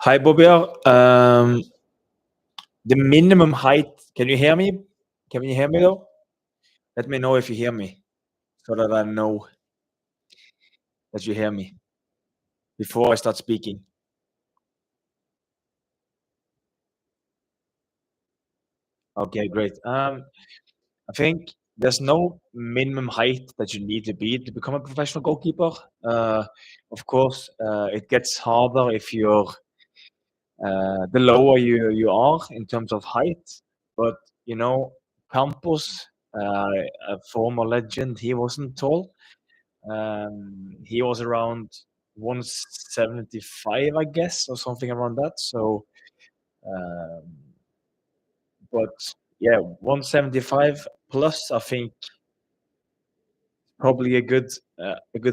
Hi, Bobia. The minimum height. Can you hear me? Can you hear me though? Let me know if you hear me, so that I know that you hear me before I start speaking. Okay, great. I think there's no minimum height that you need to be to become a professional goalkeeper. Uh, of course, it gets harder if you're the lower you are in terms of height. But you know, Campos, a former legend, he wasn't tall. He was around 175, I guess, or something around that. So, um, but yeah, 175 plus, I think, probably a good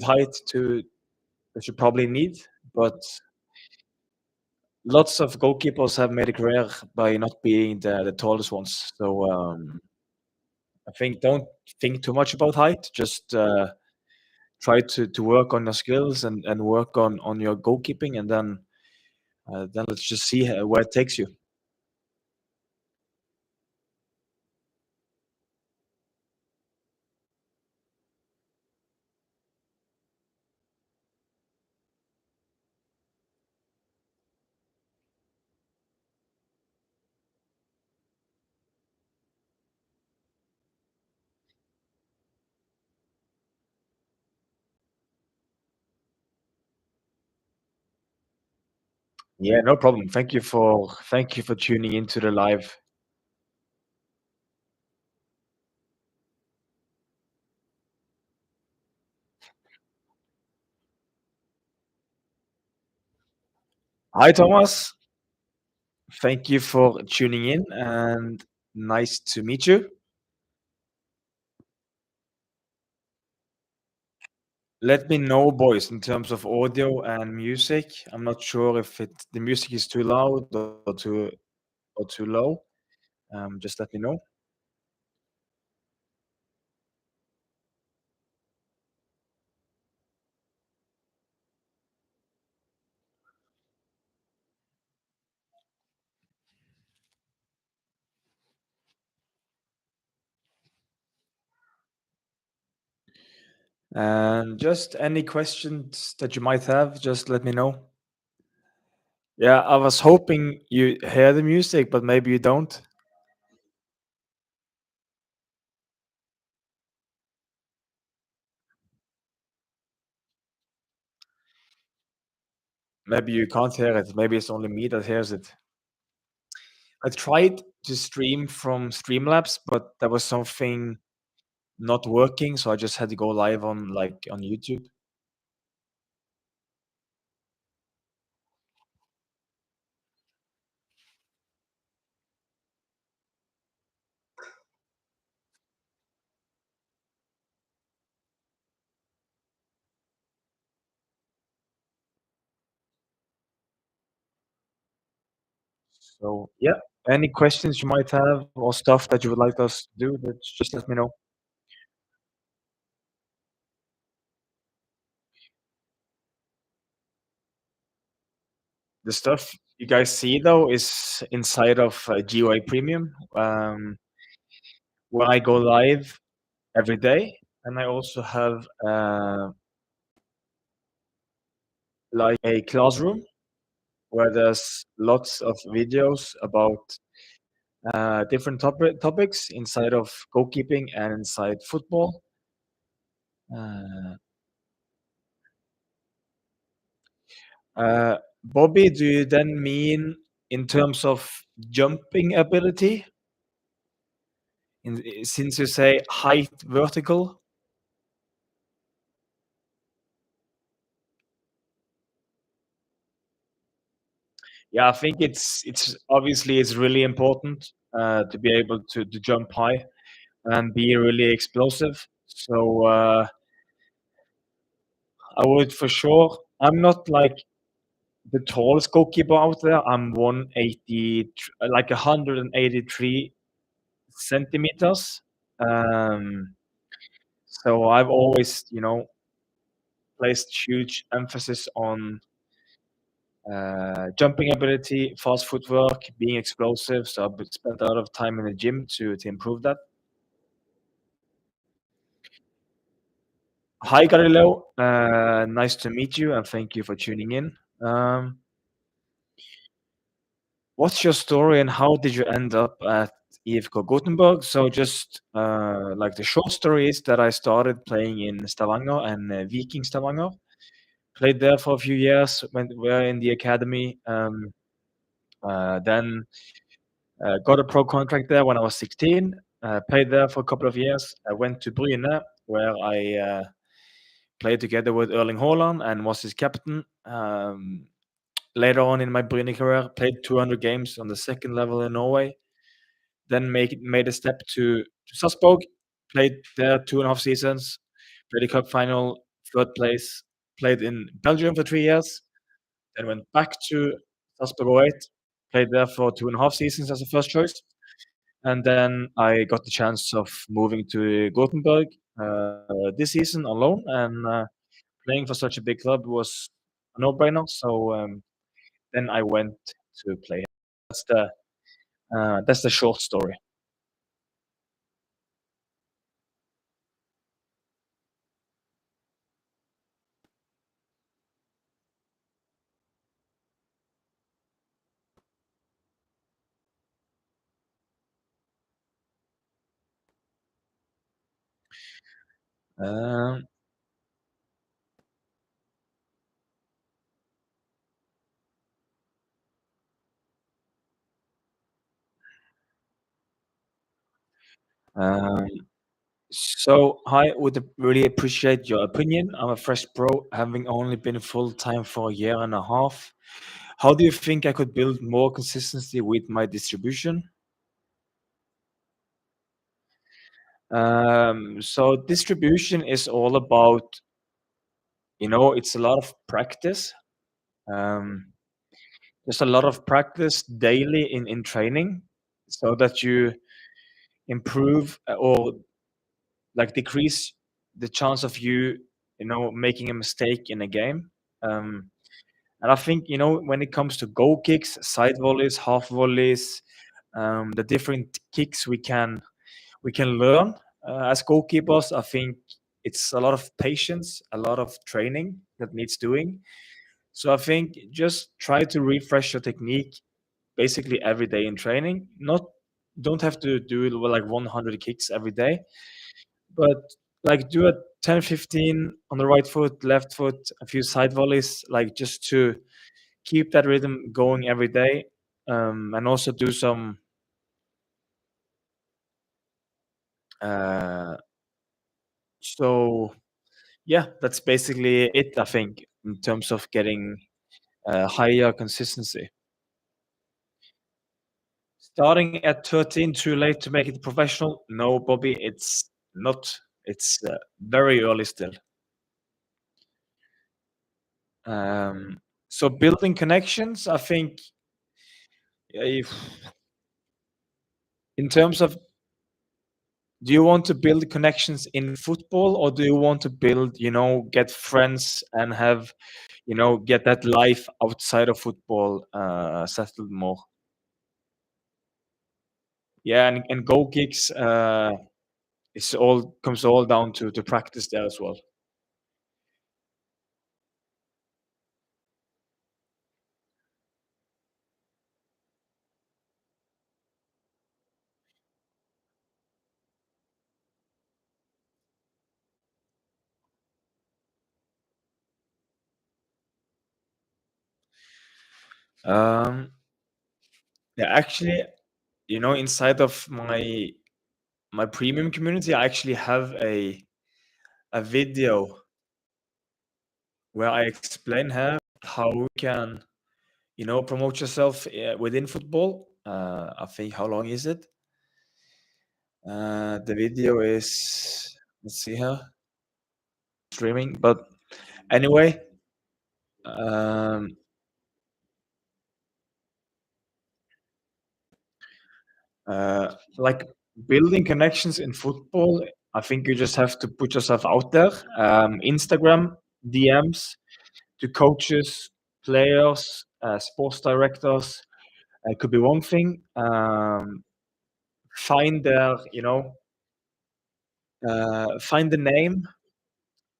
height to that you probably need. But lots of goalkeepers have made a career by not being the tallest ones. So I think don't think too much about height. Just try to work on your skills and work on your goalkeeping, and then let's just see where it takes you. Yeah, no problem. Thank you for tuning into the live. Hi, Thomas. Thank you for tuning in and nice to meet you. Let me know, boys, in terms of audio and music. I'm not sure if the music is too loud or too low. Just let me know. And just any questions that you might have, just let me know. Yeah, I was hoping you hear the music, but maybe you don't. Maybe you can't hear it. Maybe it's only me that hears it. I tried to stream from Streamlabs, but there was something not working, so I just had to go live on YouTube. So yeah, any questions you might have or stuff that you would like us to do, just let me know. The stuff you guys see though is inside of GUI Premium, where I go live every day, and I also have like a classroom where there's lots of videos about different topics inside of goalkeeping and inside football. Uh, Bobby, do you then mean in terms of jumping ability? Since you say height vertical, yeah, I think it's obviously it's really important to be able to jump high and be really explosive. So I would for sure. I'm not like the tallest goalkeeper out there. I'm 180, like 183 centimeters. Um, so I've always, placed huge emphasis on jumping ability, fast footwork, being explosive. So I've spent a lot of time in the gym to improve that. Hi, Galileo. Nice to meet you, and thank you for tuning in. What's your story, and how did you end up at IFK Gothenburg? So just like the short story is that I started playing in Stavanger and Viking Stavanger. Played there for a few years. Were in the academy. Then got a pro contract there when I was 16. Played there for a couple of years. I went to Bryne, where I played together with Erling Haaland and was his captain. Later on in my Bryne career, played 200 games on the second level in Norway. Then made a step to Sarpsborg, played there 2.5 seasons, played a cup final, third place, played in Belgium for 3 years, then went back to Sarpsborg 08, played there for 2.5 seasons as a first choice, and then I got the chance of moving to Gothenburg this season on loan, and playing for such a big club was a no-brainer. So then I went to play. That's the that's the short story. Um, um, so I would really appreciate your opinion. I'm a fresh pro, having only been full time for a year and a half. How do you think I could build more consistency with my distribution? So distribution is all about, it's a lot of practice. Um, there's a lot of practice daily in training so that you improve or like decrease the chance of making a mistake in a game. Um, and I think, when it comes to goal kicks, side volleys, half volleys, the different kicks we can learn as goalkeepers. I think it's a lot of patience, a lot of training that needs doing. So I think just try to refresh your technique basically every day in training. Not Don't have to do it with like 100 kicks every day, but like do a 10, 15 on the right foot, left foot, a few side volleys, like just to keep that rhythm going every day. And also do some uh, so yeah, that's basically it, I think, in terms of getting higher consistency. Starting at 13, too late to make it professional? No, Bobby, it's not. It's very early still. So building connections, I think, if, in terms of, do you want to build connections in football, or do you want to build, get friends and have, get that life outside of football settled more? Yeah, and goal kicks, it's all comes all down to practice there as well. Um, yeah, actually, inside of my premium community, I actually have a video where I explain how you can, promote yourself within football. I think, how long is it? The video is, let's see here, streaming. But anyway, um, like building connections in football, I think you just have to put yourself out there. Instagram DMs to coaches, players. sports directors. It could be one thing. Find their, find the name,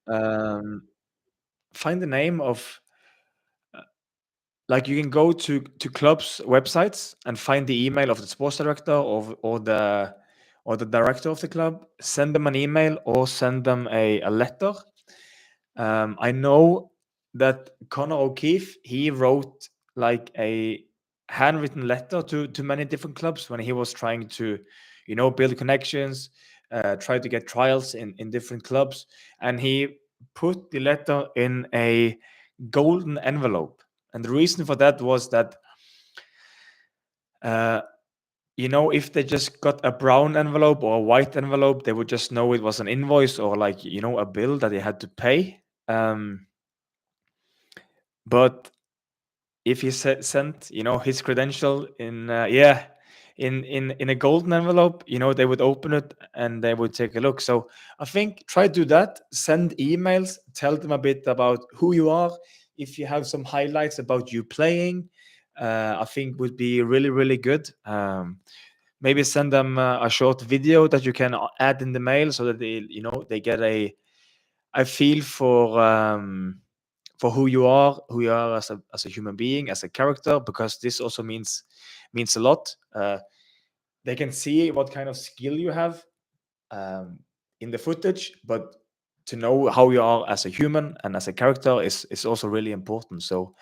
um, find the name of, like, you can go to clubs websites and find the email of the sports director or the director of the club. Send them an email or send them a letter. I know that Connor O'Keefe, he wrote like a handwritten letter to many different clubs when he was trying to, build connections, try to get trials in different clubs, and he put the letter in a golden envelope. And the reason for that was that, uh, if they just got a brown envelope or a white envelope, they would just know it was an invoice or, like, a bill that they had to pay. But if he sent, his credential in, in a golden envelope, they would open it and they would take a look. So I think try to do that. Send emails, tell them a bit about who you are. If you have some highlights about you playing, I think would be really, really good. Maybe send them a short video that you can add in the mail so that they get a feel for who you are as a human being, as a character, because this also means a lot. They can see what kind of skill you have um, in the footage, but to know how you are as a human and as a character is also really important. So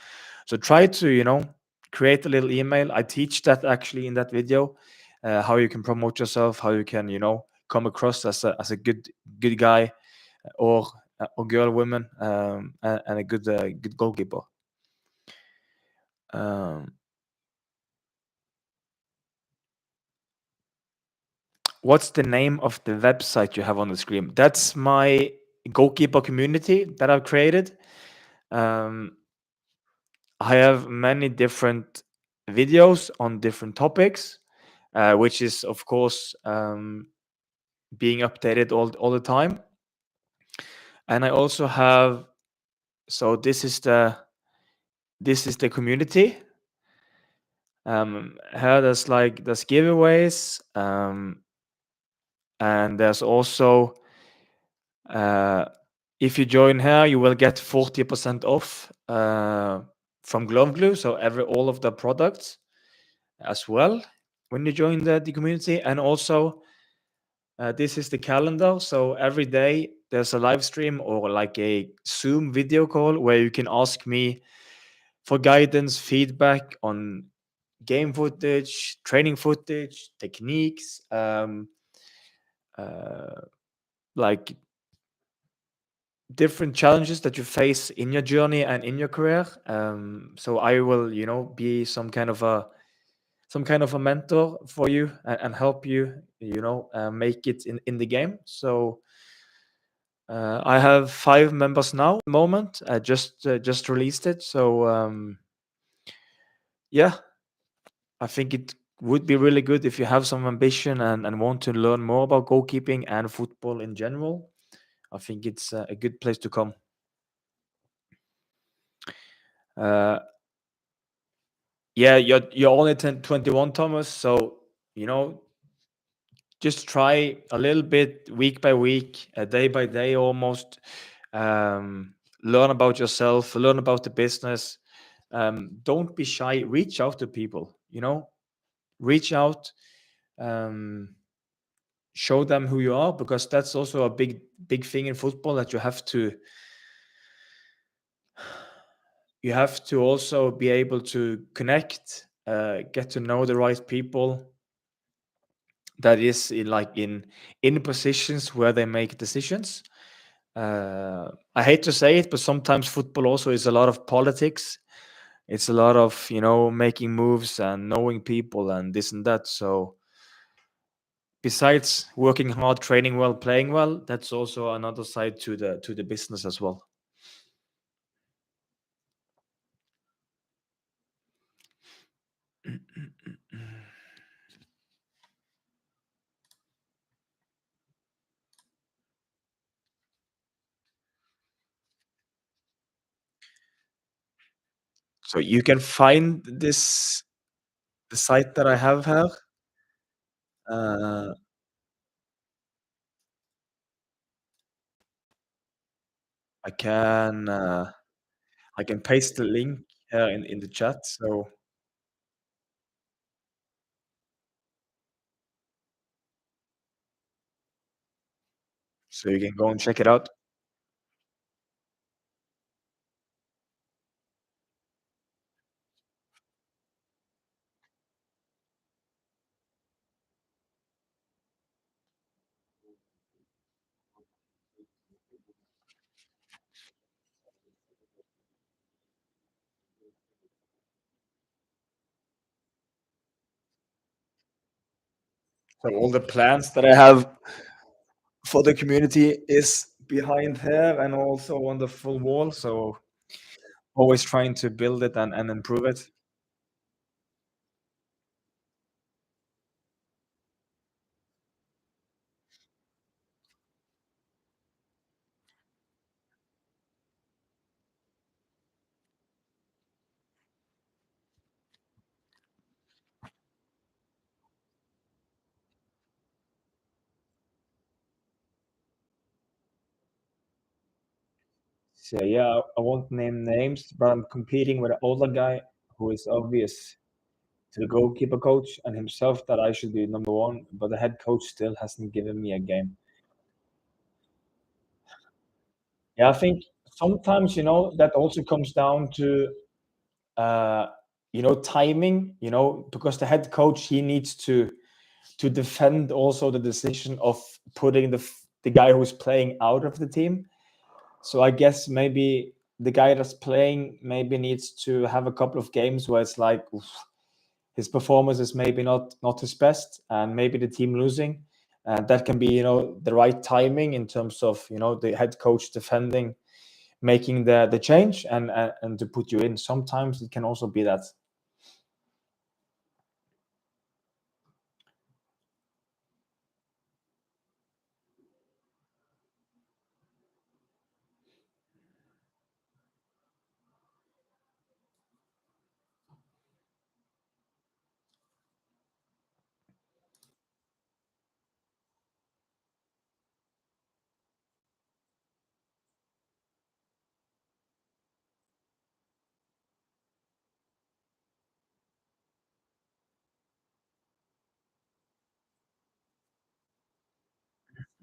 try to, create a little email. I teach that actually in that video, how you can promote yourself, how you can, come across as a good guy, or girl, women, and a good goalkeeper. Um, what's the name of the website you have on the screen? That's my goalkeeper community that I've created. Um, I have many different videos on different topics, which is, of course, being updated all the time. And I also have, so this is the community. Here there's giveaways, and there's also, uh, if you join here, you will get 40% off from Glove Glue. So all of the products as well when you join the community. And also, this is the calendar. So every day there's a live stream or like a Zoom video call where you can ask me for guidance, feedback on game footage, training footage, techniques, uh, like different challenges that you face in your journey and in your career. So I will, be some kind of a mentor for you, and help you, make it in the game. So I have 5 members now at the moment. I just released it. So yeah, I think it would be really good if you have some ambition and want to learn more about goalkeeping and football in general. I think it's a good place to come. Uh, yeah, you're only 21, Thomas. So, you know, just try a little bit, week by week, day by day, almost. Learn about yourself, learn about the business. Don't be shy. Reach out to people. Reach out. Um, Show them who you are, because that's also a big thing in football, that you have to also be able to connect, get to know the right people that is in positions where they make decisions. I hate to say it, but sometimes football also is a lot of politics. It's a lot of, making moves and knowing people and this and that. So besides working hard, training well, playing well, that's also another side to the business as well. So you can find this the site that I have here. Uh, I can uh, I can paste the link here in the chat, so you can go and check it out. So all the plans that I have for the community is behind here and also on the full wall. So always trying to build it and improve it. So yeah, I won't name names, but I'm competing with an older guy who is obvious to the goalkeeper coach and himself that I should be number one, but the head coach still hasn't given me a game. Yeah, I think sometimes, that also comes down to, uh, timing, because the head coach, he needs to defend also the decision of putting the guy who's playing out of the team. So I guess maybe the guy that's playing maybe needs to have a couple of games where it's like oof, his performance is maybe not his best, and maybe the team losing. And that can be, the right timing in terms of, the head coach defending, making the change and to put you in. Sometimes it can also be that.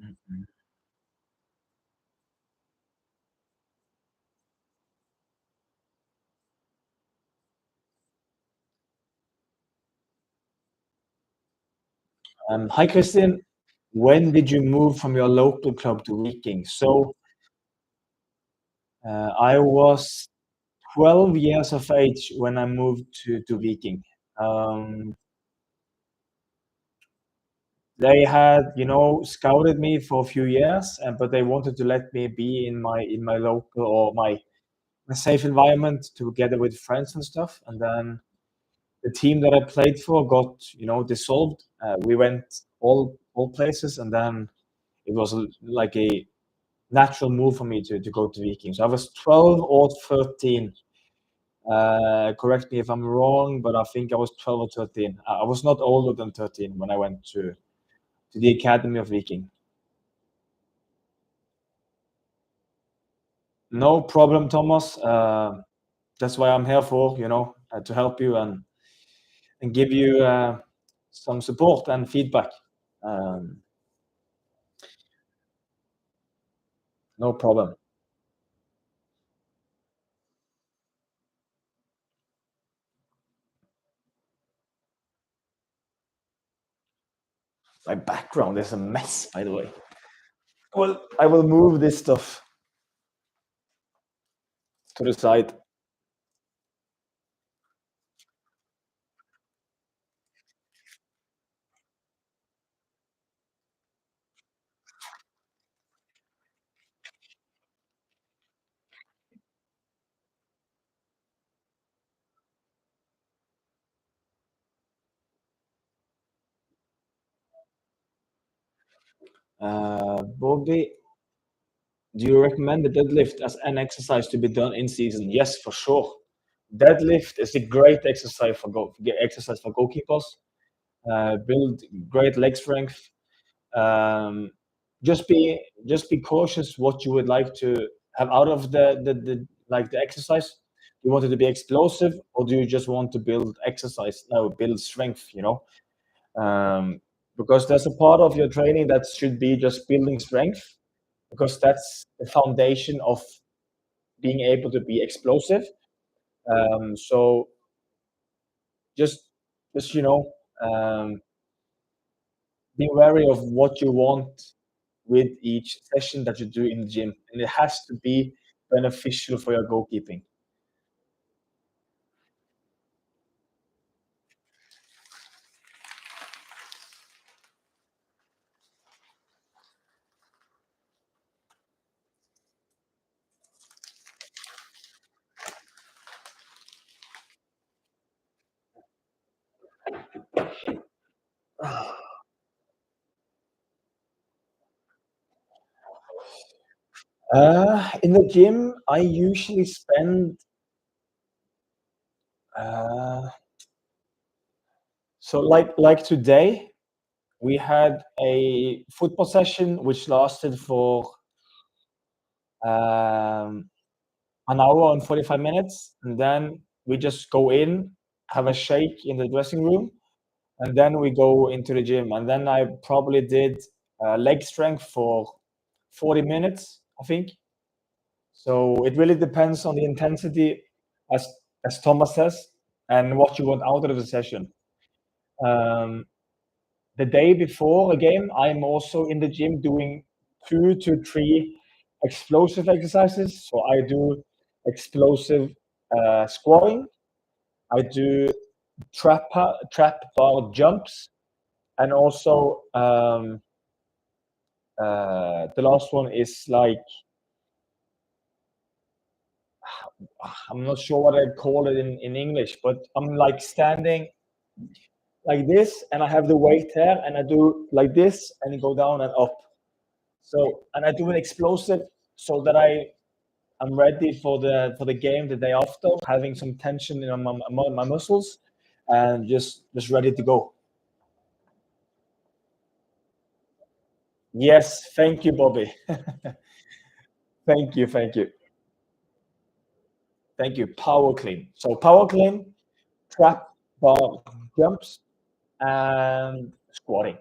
Mhm. Hi, Christian. When did you move from your local club to Viking? So I was 12 years of age when I moved to Viking. Um, they had, scouted me for a few years, but they wanted to let me be in my local or my safe environment together with friends and stuff. And then the team that I played for got, dissolved. We went all places, and then it was like a natural move for me to go to Viking. So I was 12 or 13. Correct me if I'm wrong, but I think I was 12 or 13. I was not older than 13 when I went to the Academy of Viking. No problem, Thomas. That's why I'm here for, to help you and give you some support and feedback. Um, no problem. My background is a mess, by the way. Well, I will move this stuff to the side. Bobby, do you recommend the deadlift as an exercise to be done in season? Yes, for sure. Deadlift is a great exercise for goalkeepers. Build great leg strength. Um, just be cautious what you would like to have out of the exercise. Do you want it to be explosive, or do you just want to build exercise? No, build strength. Um, because there's a part of your training that should be just building strength, because that's the foundation of being able to be explosive. So just just be wary of what you want with each session that you do in the gym, and it has to be beneficial for your goalkeeping. In the gym, I usually spend uh, so like today, we had a football session which lasted for um, an hour and 45 minutes, and then we just go in, have a shake in the dressing room, and then we go into the gym. And then I probably did leg strength for 40 minutes, I think. So it really depends on the intensity, as as Thomas says, and what you want out of the session. Um, the day before a game, I'm also in the gym doing 2 to 3 explosive exercises. So I do explosive squatting. I do trap bar jumps, and also the last one is like, I'm not sure what I call it in English, but I'm like standing like this, and I have the weight here, and I do like this, and it go down and up. So, and I do an explosive so that I'm ready for the game the day after, having some tension in my muscles, and just ready to go. Yes, thank you, Bobby. Thank you, thank you, thank you. Power clean. So power clean, trap bar jumps, and squatting.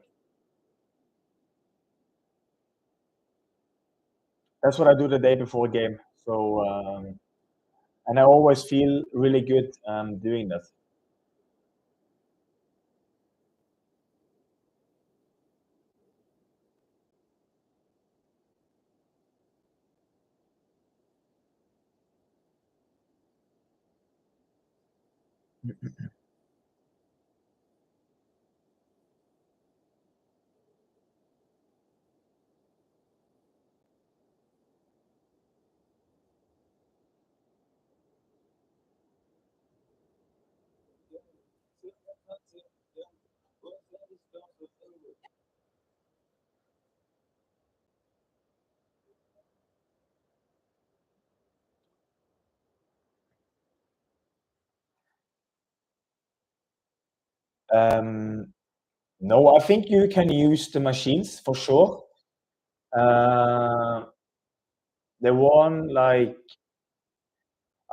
That's what I do the day before a game. So, and I always feel really good doing that. Um, no, I think you can use the machines for sure. Uh, the one like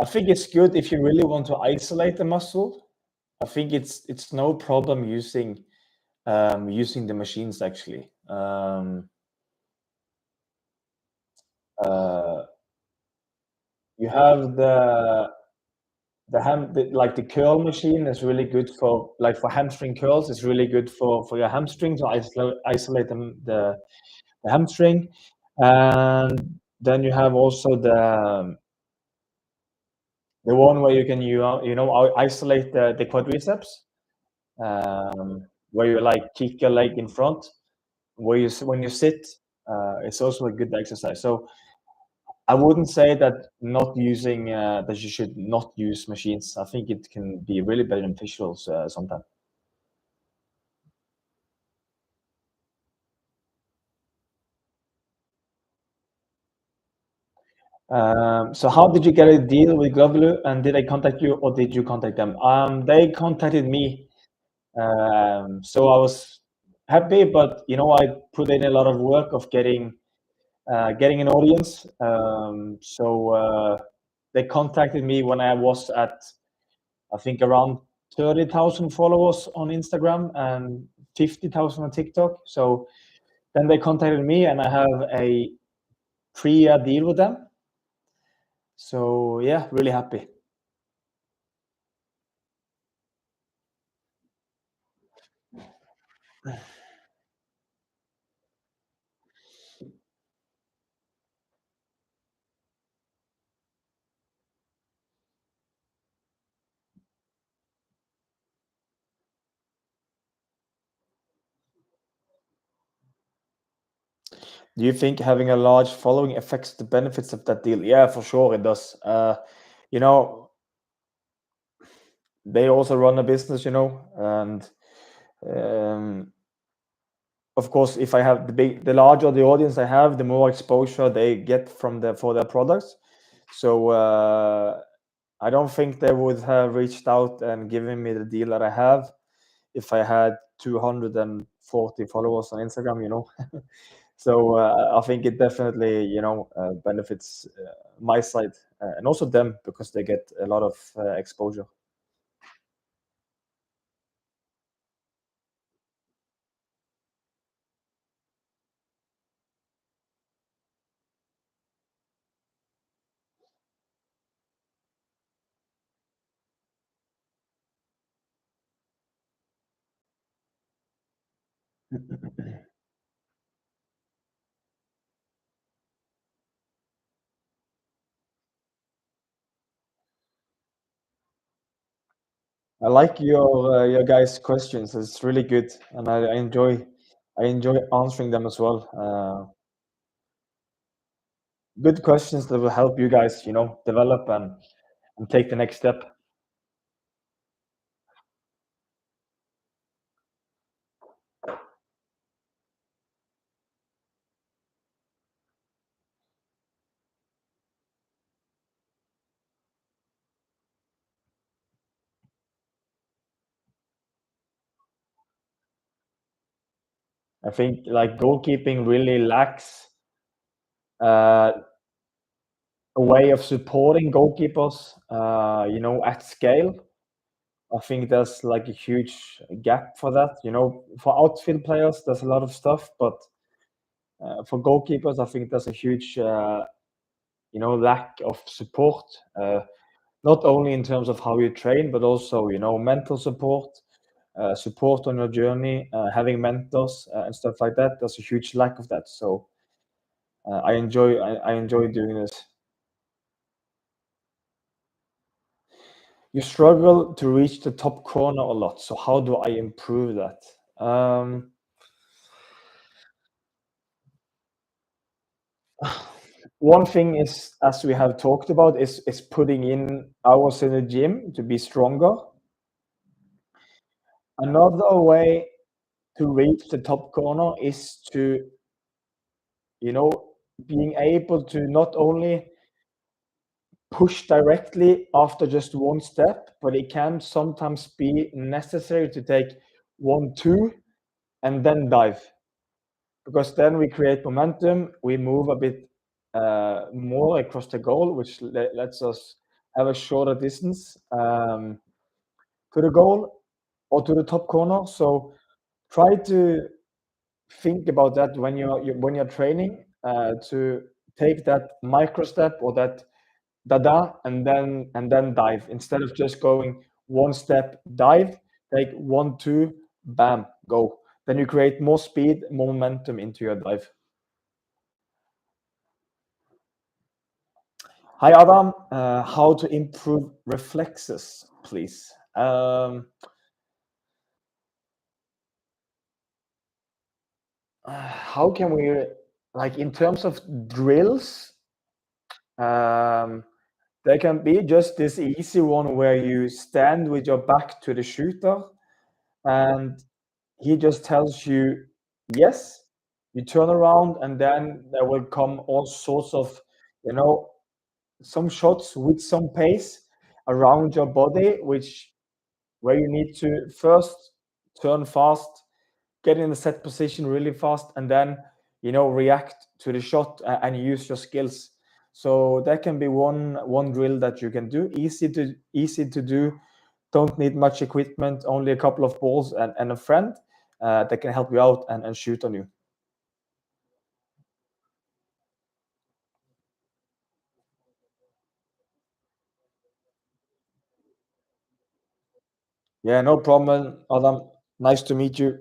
I think it's good if you really want to isolate the muscle. I think it's no problem using the machines actually. Uh, you have like the curl machine is really good for like for hamstring curls. It's really good for your hamstring to isolate the hamstring, and then you have also the one where you can isolate the quadriceps, where you like kick your leg in front, when you sit. It's also a good exercise. So I wouldn't say that you should not use machines. I think it can be really beneficial sometimes. So how did you get a deal with Globulu, and did they contact you or did you contact them? They contacted me. So I was happy, but I put in a lot of work of getting an audience. They contacted me when I was at, I think, around 30,000 followers on Instagram and 50,000 on TikTok. So then they contacted me, and I have a 3-year deal with them. So yeah, really happy. Do you think having a large following affects the benefits of that deal? Yeah, for sure it does. You know, they also run a business, and um, of course, if I have the larger the audience I have, the more exposure they get for their products. So I don't think they would have reached out and given me the deal that I have if I had 240 followers on Instagram. So I think it definitely, benefits my side and also them because they get a lot of exposure. I like your guys' questions. It's really good, and I enjoy answering them as well. Good questions that will help you guys, develop and take the next step. I think like goalkeeping really lacks uh, a way of supporting goalkeepers, at scale. I think there's like a huge gap for that. For outfield players, there's a lot of stuff, but for goalkeepers, I think there's a huge, lack of support. Not only in terms of how you train, but also, mental support, support on your journey, having mentors and stuff like that. There's a huge lack of that. So I enjoy doing this. You struggle to reach the top corner a lot. So how do I improve that? One thing is, as we have talked about, is putting in hours in the gym to be stronger. Another way to reach the top corner is to, you know, being able to not only push directly after just one step, but it can sometimes be necessary to take 1, 2, and then dive. Because then we create momentum, we move a bit more across the goal, which lets us have a shorter distance to the goal or to the top corner. So try to think about that when you're training to take that micro step or that dada and then dive instead of just going one step dive, take 1, 2, bam, go. Then you create more speed, more momentum into your dive. Hi Adam, how to improve reflexes, please? How can we, like, in terms of drills, um, there can be just this easy one where you stand with your back to the shooter and he just tells you yes, you turn around and then there will come all sorts of, you know some shots with some pace around your body, which where you need to first turn fast, get in a set position really fast, and then react to the shot and use your skills. So that can be one drill that you can do. Easy to do. Don't need much equipment. Only a couple of balls and a friend that can help you out and shoot on you. Yeah, no problem, Adam. Nice to meet you.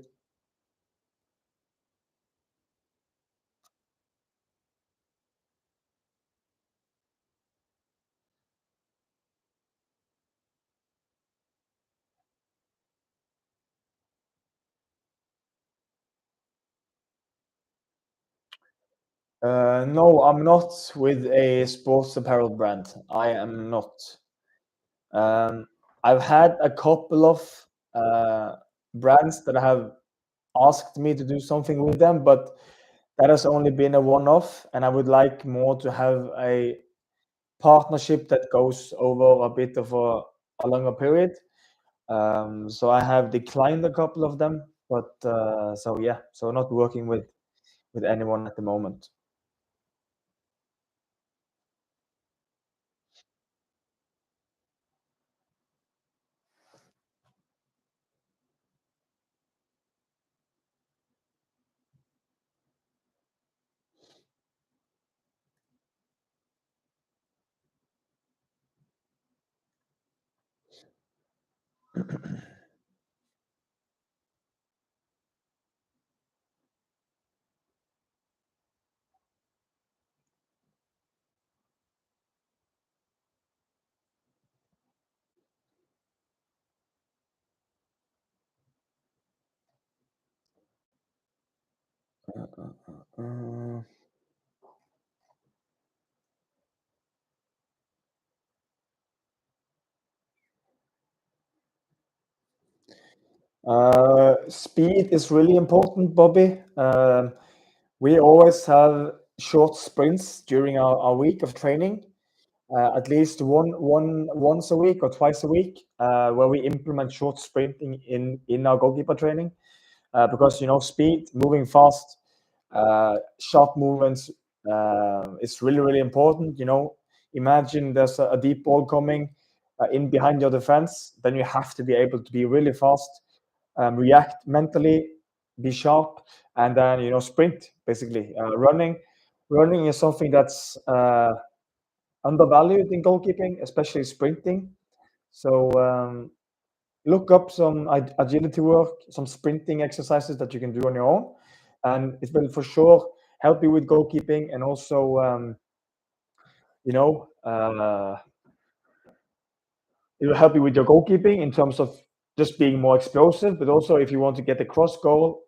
No, I'm not with a sports apparel brand. I am not. Um, I've had a couple of uh, brands that have asked me to do something with them, but that has only been a one-off, and I would like more to have a partnership that goes over a bit of a longer period. So I have declined a couple of them, but so yeah, so not working with anyone at the moment. Uh, Speed is really important, Bobby. We always have short sprints during our week of training, at least once a week or twice a week, where we implement short sprinting in our goalkeeper training. Because speed, moving fast, sharp movements is really important. Imagine there's a deep ball coming in behind your defense, then you have to be able to be really fast, react mentally, be sharp, and then sprint basically. Running is something that's undervalued in goalkeeping, especially sprinting. So look up some agility work, some sprinting exercises that you can do on your own, and it will for sure help you with goalkeeping, and also you know uh, it will help you with your goalkeeping in terms of just being more explosive, but also if you want to get a cross goal,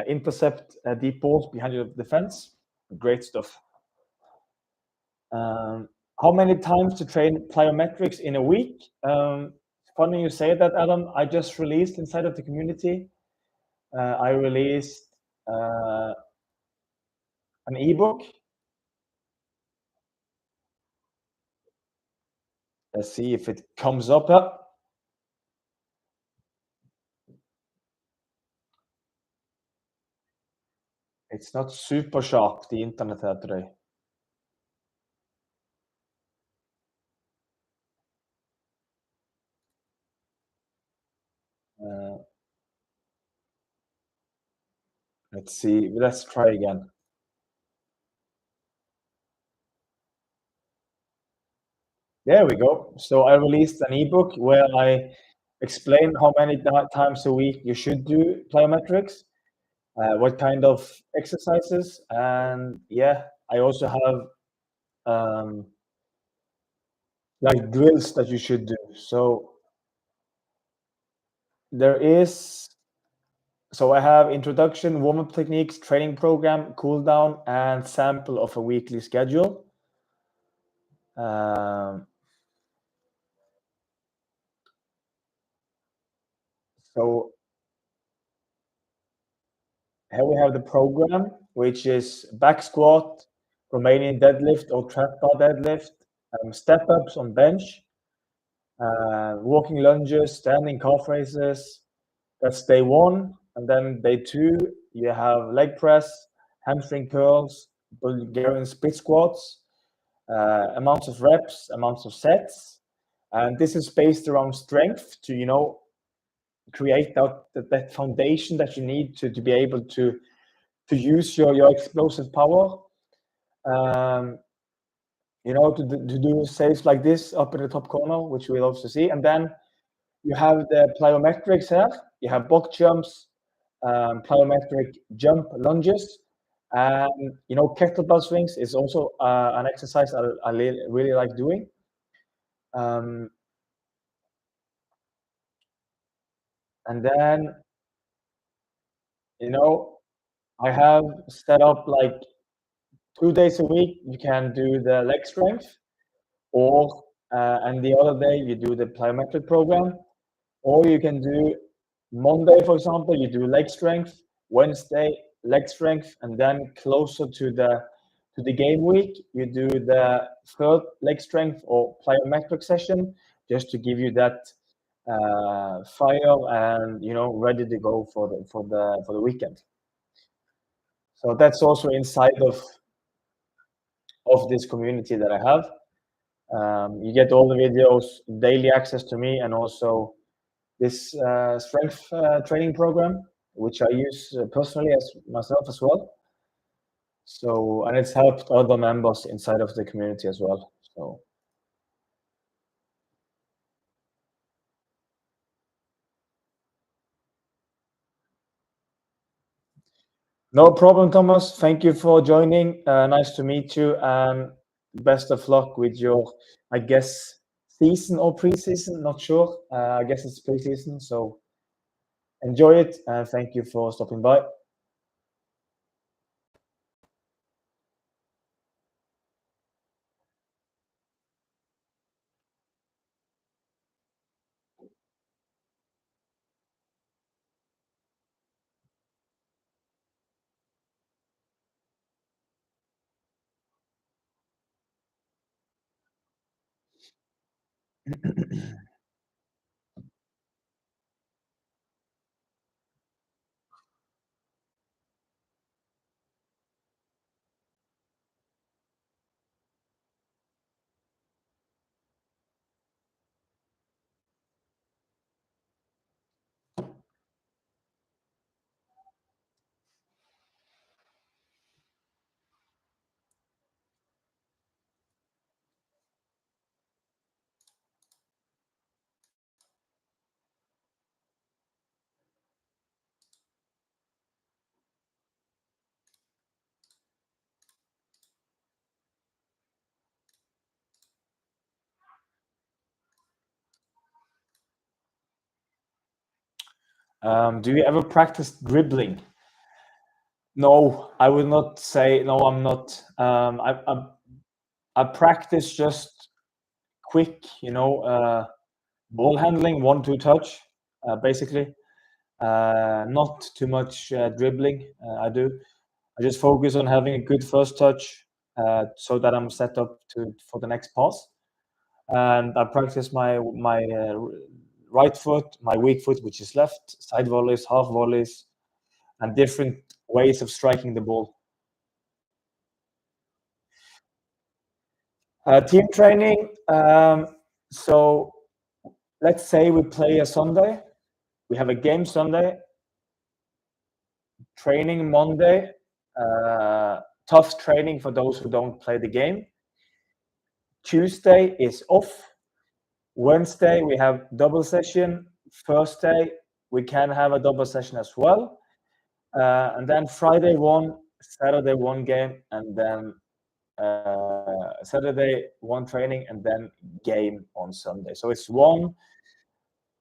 intercept deep balls behind your defense. Great stuff. Um, how many times to train plyometrics in a week? Funny you say that, Adam. I just released inside of the community. I released uh, an ebook. Let's see if it comes up. It's not super sharp, the internet here today. Uh, let's see. Let's try again. There we go. So I released an ebook where I explain how many times a week you should do plyometrics, what kind of exercises, and yeah, I also have um, like drills that you should do. So there is so I have introduction, warm-up techniques, training program, cool down, and sample of a weekly schedule. Um, so here we have the program, which is back squat, Romanian deadlift or trap bar deadlift, step ups on bench, walking lunges, standing calf raises. That's day one. And then day two, you have leg press, hamstring curls, Bulgarian split squats, amounts of reps, amounts of sets. And this is based around strength to, create that foundation that you need to be able to use your explosive power. Um, to do saves like this up in the top corner, which we'll also see. And then you have the plyometrics here. You have box jumps, plyometric jump lunges, and kettlebell swings is also an exercise I really like doing. Um, and then you know I have set up like 2 days a week. You can do the leg strength, or and the other day you do the plyometric program. Or you can do Monday, for example, you do leg strength, Wednesday, leg strength, and then closer to the game week, you do the third leg strength or plyometric session, just to give you that fire and ready to go for the weekend. So that's also inside of this community that I have. You get all the videos, daily access to me, and also this strength training program, which I use personally as myself as well. So, and it's helped other members inside of the community as well. So, no problem, Thomas. Thank you for joining. Nice to meet you, and best of luck with your, I guess, season or preseason. Not sure. I guess it's preseason. So enjoy it, and thank you for stopping by. Do you ever practice dribbling? No, I would not say no. I'm not. I practice just quick, ball handling, 1-2 touch, basically. Not too much dribbling. I do. I just focus on having a good first touch, so that I'm set up for the next pass. And I practice my right foot, my weak foot, which is left, side volleys, half volleys, and different ways of striking the ball. Team training. So let's say we play a Sunday. We have a game Sunday, training Monday, tough training for those who don't play the game. Tuesday is off. Wednesday we have double session. Thursday we can have a double session as well. And then Friday one, Saturday one game, and then Saturday one training, and then game on Sunday. So it's 1,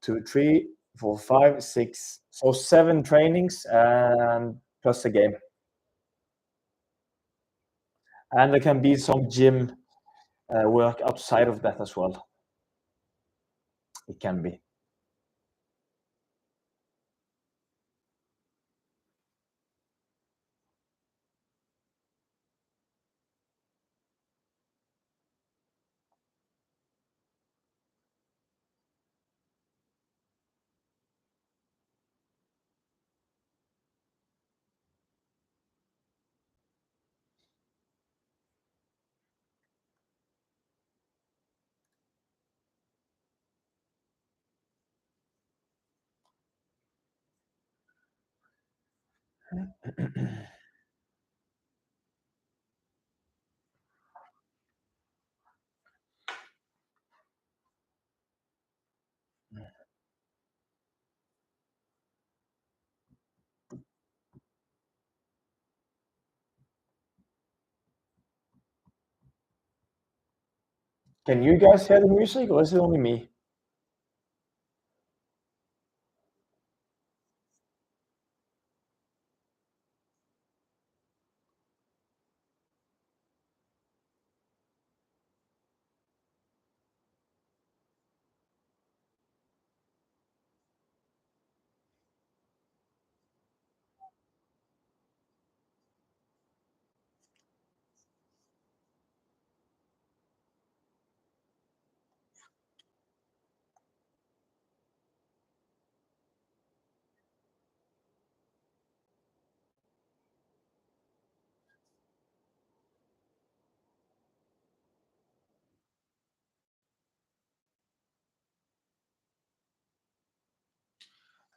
2, 3, 4, 5, 6. So 7 trainings and plus a game. And there can be some gym work outside of that as well. It can be. Can you guys hear the music, or is it only me?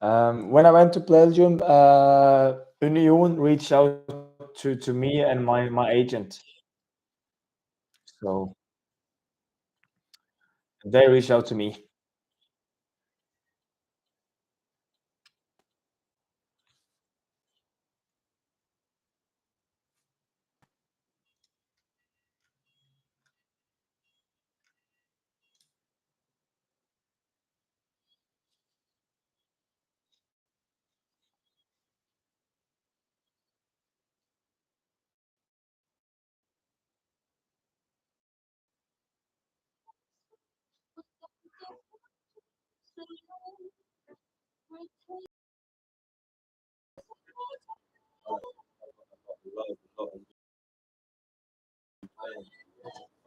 When I went to Belgium, Union reached out to me and my agent. So they reached out to me.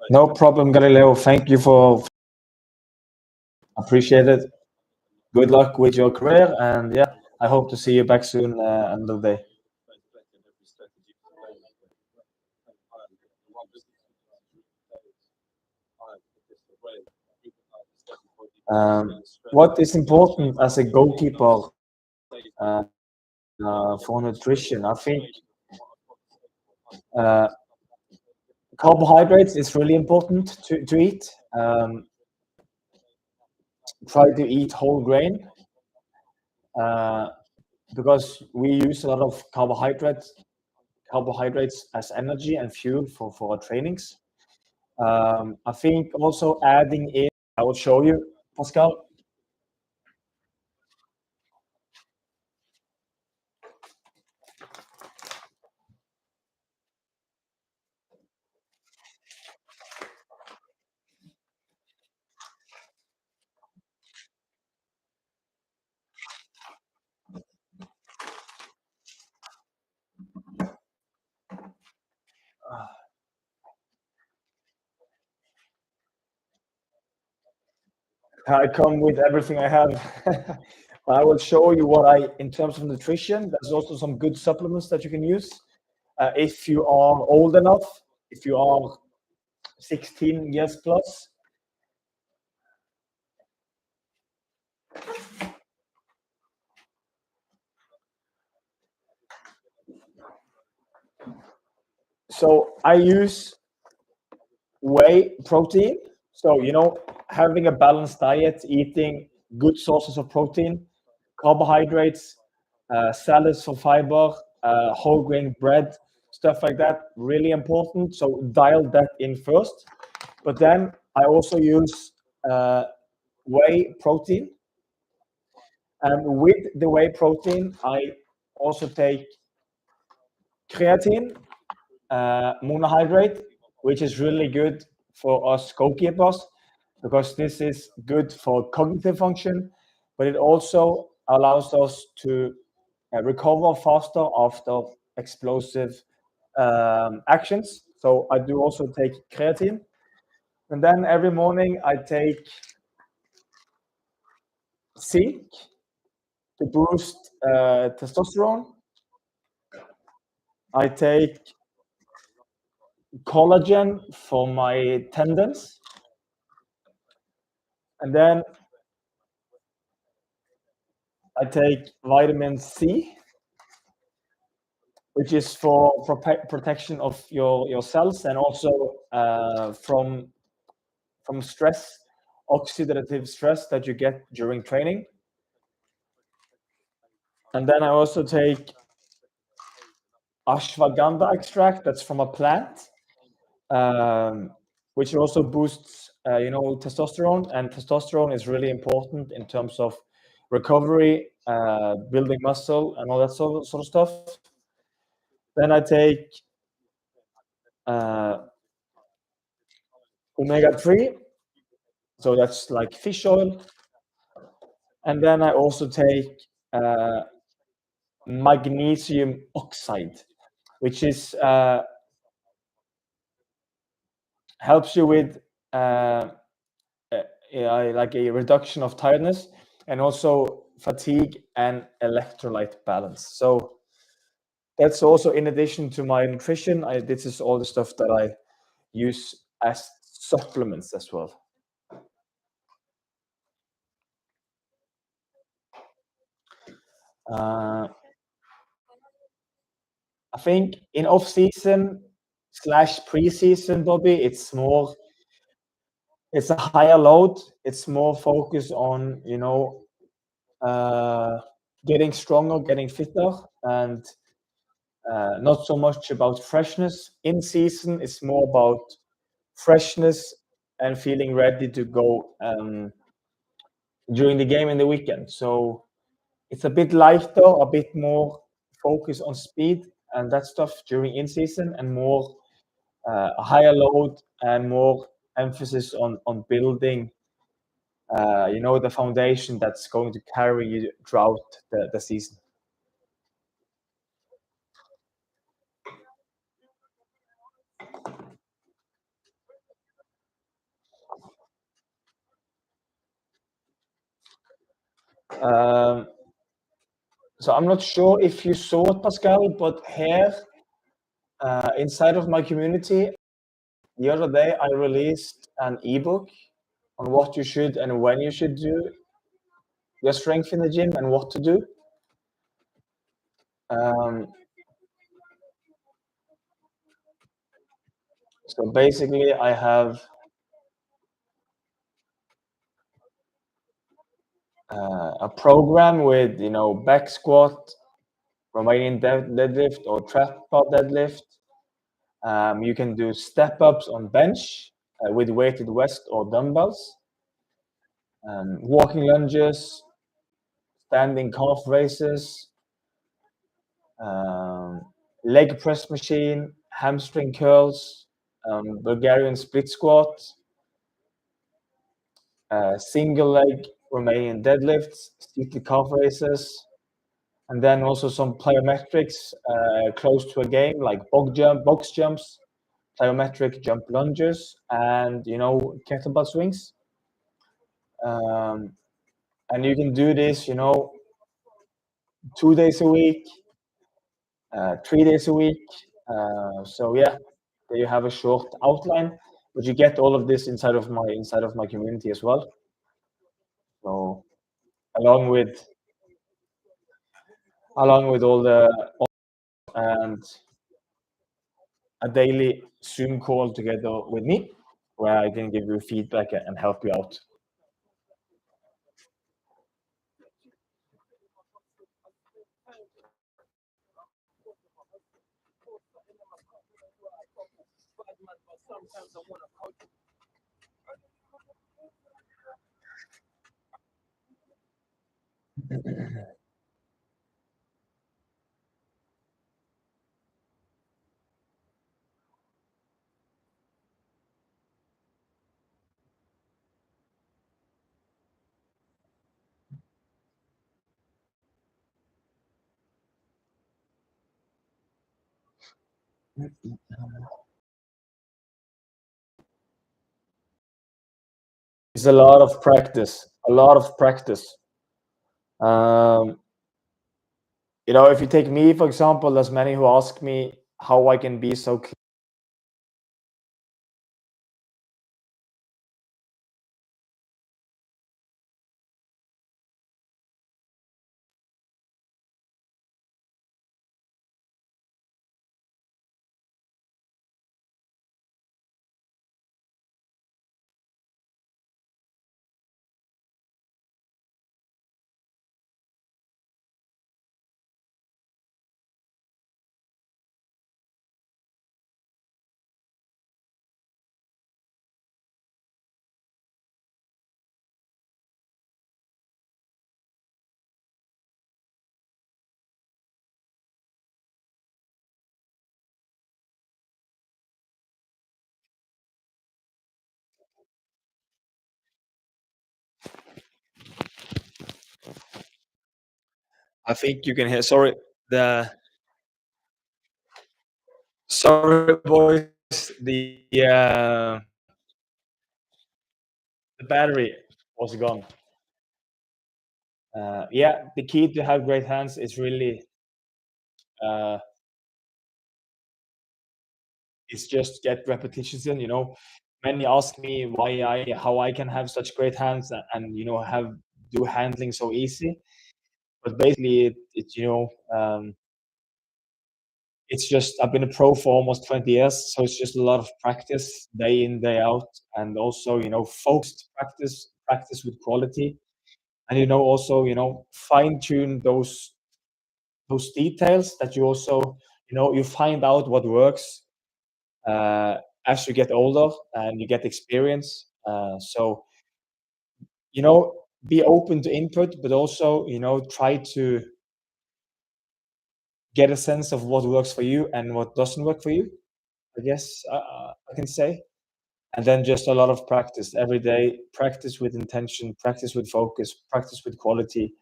No problem, Galileo. Thank you for appreciate it. Good luck with your career, and yeah, I hope to see you back soon. End of the day. What is important as a goalkeeper uh, for nutrition? I think uh, carbohydrates is really important to eat. Try to eat whole grain uh, because we use a lot of carbohydrates as energy and fuel for our trainings. I think also adding in, I will show you, Pascal. I come with everything I have. I will show you what in terms of nutrition, there's also some good supplements that you can use. If you are old enough, if you are 16 years plus. So I use whey protein. So, having a balanced diet, eating good sources of protein, carbohydrates, salads for fiber, whole grain bread, stuff like that, really important. So, dial that in first. But then I also use whey protein. And with the whey protein, I also take creatine monohydrate, which is really good for us goalkeepers because this is good for cognitive function, but it also allows us to recover faster after explosive actions. So I do also take creatine. And then every morning I take zinc to boost testosterone. I take collagen for my tendons. And then I take vitamin C which is for protection of your cells and also from stress, oxidative stress that you get during training. And then I also take ashwagandha extract that's from a plant, um, which also boosts, testosterone. And testosterone is really important in terms of recovery, building muscle, and all that sort of stuff. Then I take uh, omega-3, so that's like fish oil. And then I also take uh, magnesium oxide, which is helps you with uh, like a reduction of tiredness and also fatigue and electrolyte balance. So that's also in addition to my nutrition. This is all the stuff that I use as supplements as well. Uh, I think in off season slash pre-season, Bobby, it's a higher load. It's more focused on uh, getting stronger, getting fitter, and not so much about freshness. In season, it's more about freshness and feeling ready to go during the game in the weekend. So it's a bit lighter, a bit more focus on speed and that stuff during in season, and more a higher load and more emphasis on building, the foundation that's going to carry you throughout the season. Um, so I'm not sure if you saw it, Pascal, but here inside of my community, the other day I released an ebook on what you should and when you should do your strength in the gym and what to do. Um, so basically, I have a program with back squat, Romanian deadlift, or trap bar deadlift. You can do step ups on bench with weighted vest or dumbbells, walking lunges, standing calf raises, um, leg press machine, hamstring curls, Bulgarian split squat, single leg Romanian deadlifts, seated calf raises, and then also some plyometrics close to a game like box jumps, plyometric jump lunges, and kettlebell swings. Um, and you can do this, 2 days a week, 3 days a week. So yeah, there you have a short outline, but you get all of this inside of my community as well. So along with all the and a daily Zoom call together with me, where I can give you feedback and help you out. It's a lot of practice, a lot of practice. Um, if you take me, for example, there's many who ask me how I can be so clean. I think you can hear. Sorry, the sorry, boys. The battery was gone. Yeah, the key to have great hands is really uh, is just get repetitions in. Many ask me how I can have such great hands and have do handling so easy. But basically, it's just I've been a pro for almost 20 years, so it's just a lot of practice day in, day out, and also, focused practice, practice with quality, and also, fine tune those details that you also, you find out what works uh, as you get older and you get experience. So, be open to input, but also, try to get a sense of what works for you and what doesn't work for you. I guess I can say. And then just a lot of practice every day, practice with intention, practice with focus, practice with quality.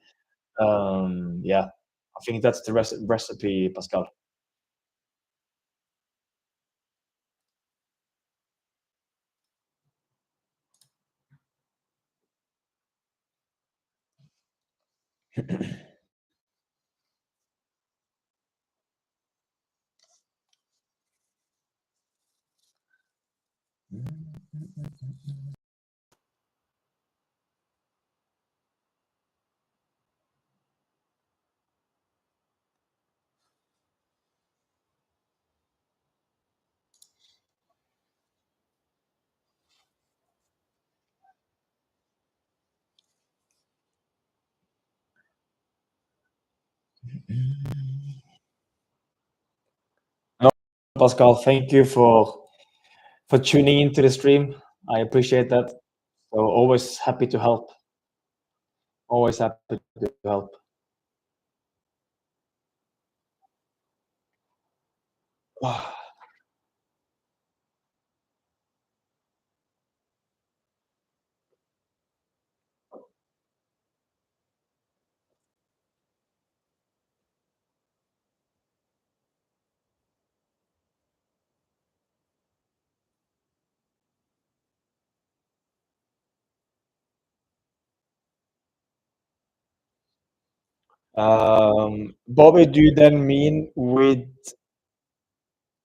Yeah, I think that's the recipe, Pascal. No, Pascal, thank you for tuning into the stream. I appreciate that. So always happy to help. Always happy to help. Bobby, do you then mean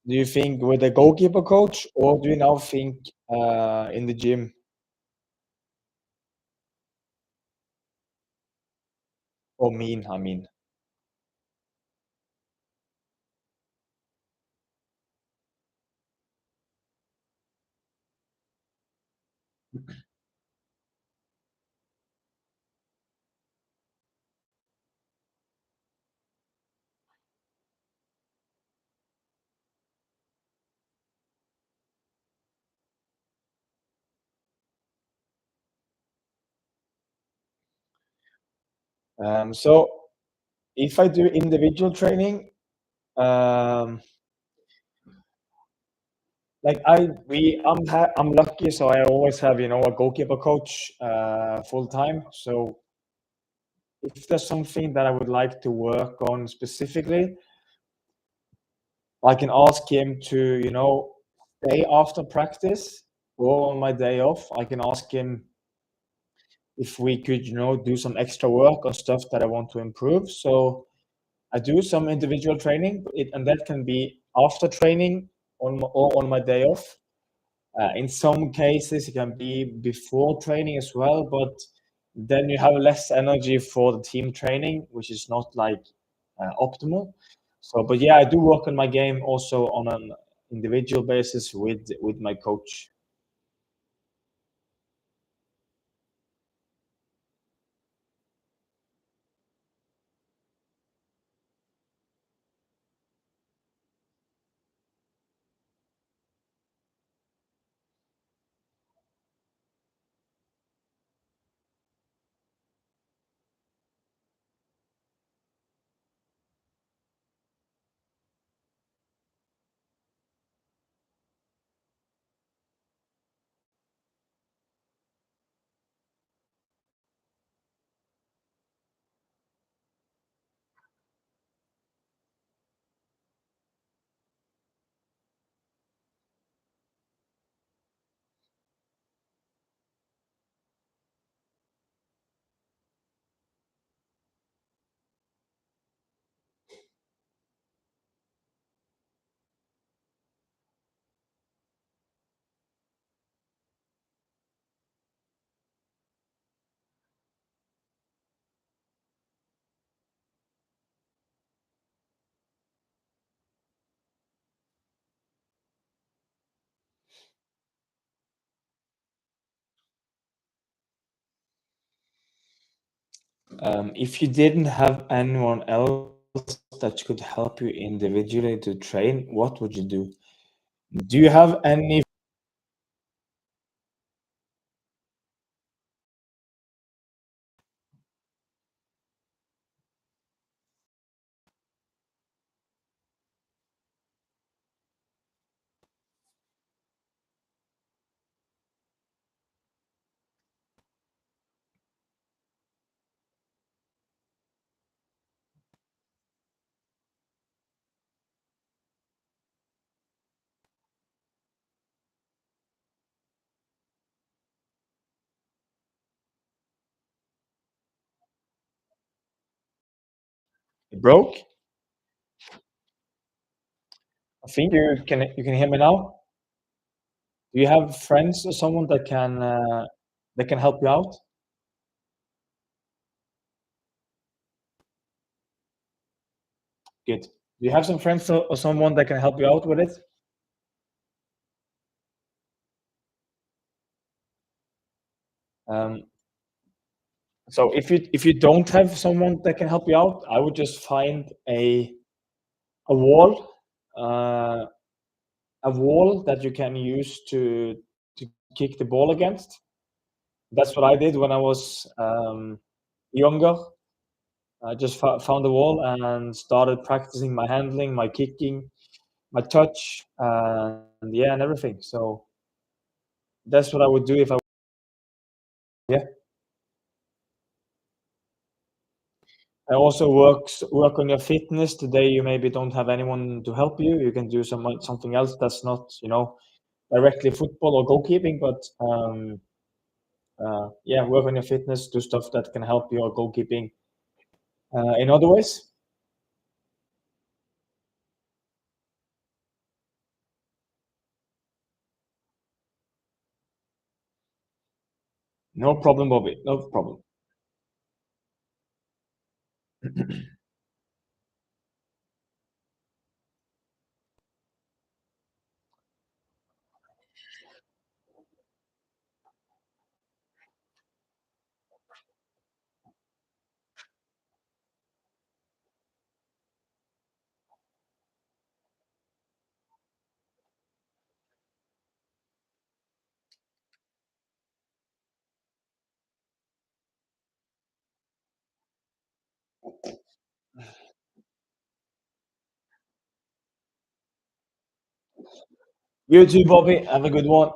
do you think with a goalkeeper coach, or do you now think in the gym? Or mean, I mean. So if I do individual training, um, like I'm lucky, so I always have a goalkeeper coach full time. So if there's something that I would like to work on specifically, I can ask him to stay after practice or on my day off. I can ask him if we could do some extra work on stuff that I want to improve. So I do some individual training, and that can be after training or on my day off. In some cases, it can be before training as well, but then you have less energy for the team training, which is not like optimal. So, but yeah, I do work on my game also on an individual basis with my coach. If you didn't have anyone else that could help you individually to train, what would you do? Do you have any broke? I think you can hear me now. Do you have friends or someone that can help you out? Good. Do you have some friends or someone that can help you out with it? Um, so if you don't have someone that can help you out, I would just find a wall, uh, a wall that you can use to kick the ball against. That's what I did when I was younger. I just found a wall and started practicing my handling, my kicking, my touch, and yeah, and everything. So that's what I would do if I yeah. I also work on your fitness. Today you maybe don't have anyone to help you. You can do something else that's not, directly football or goalkeeping, but yeah, work on your fitness, do stuff that can help your goalkeeping in other ways. No problem, Bobby. No problem. You too, Bobby. Have a good one.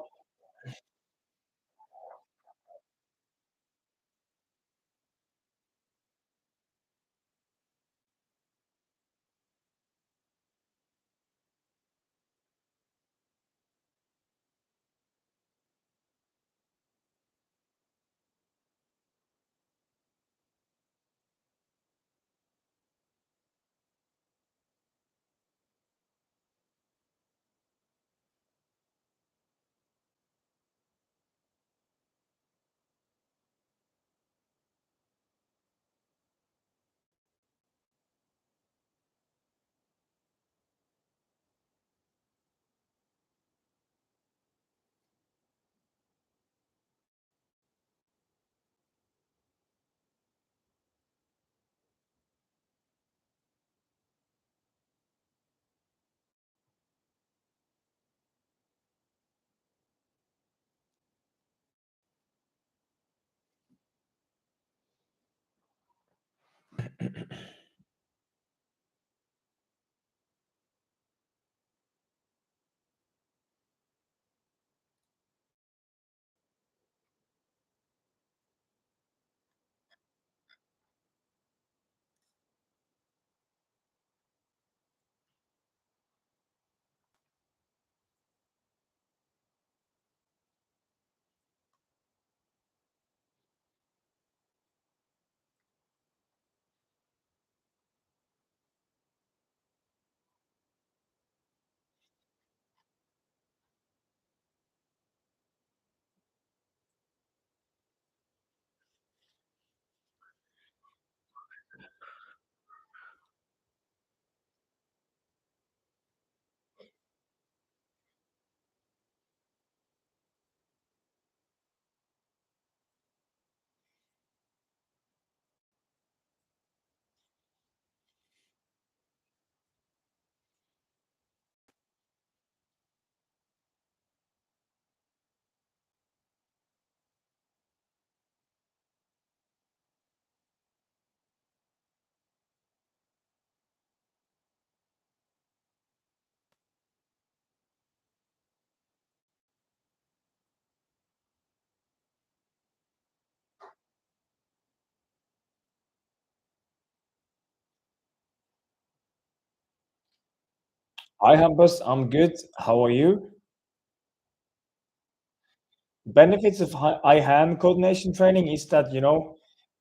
Hi, Hampus. I'm good. How are you? Benefits of eye-hand coordination training is that,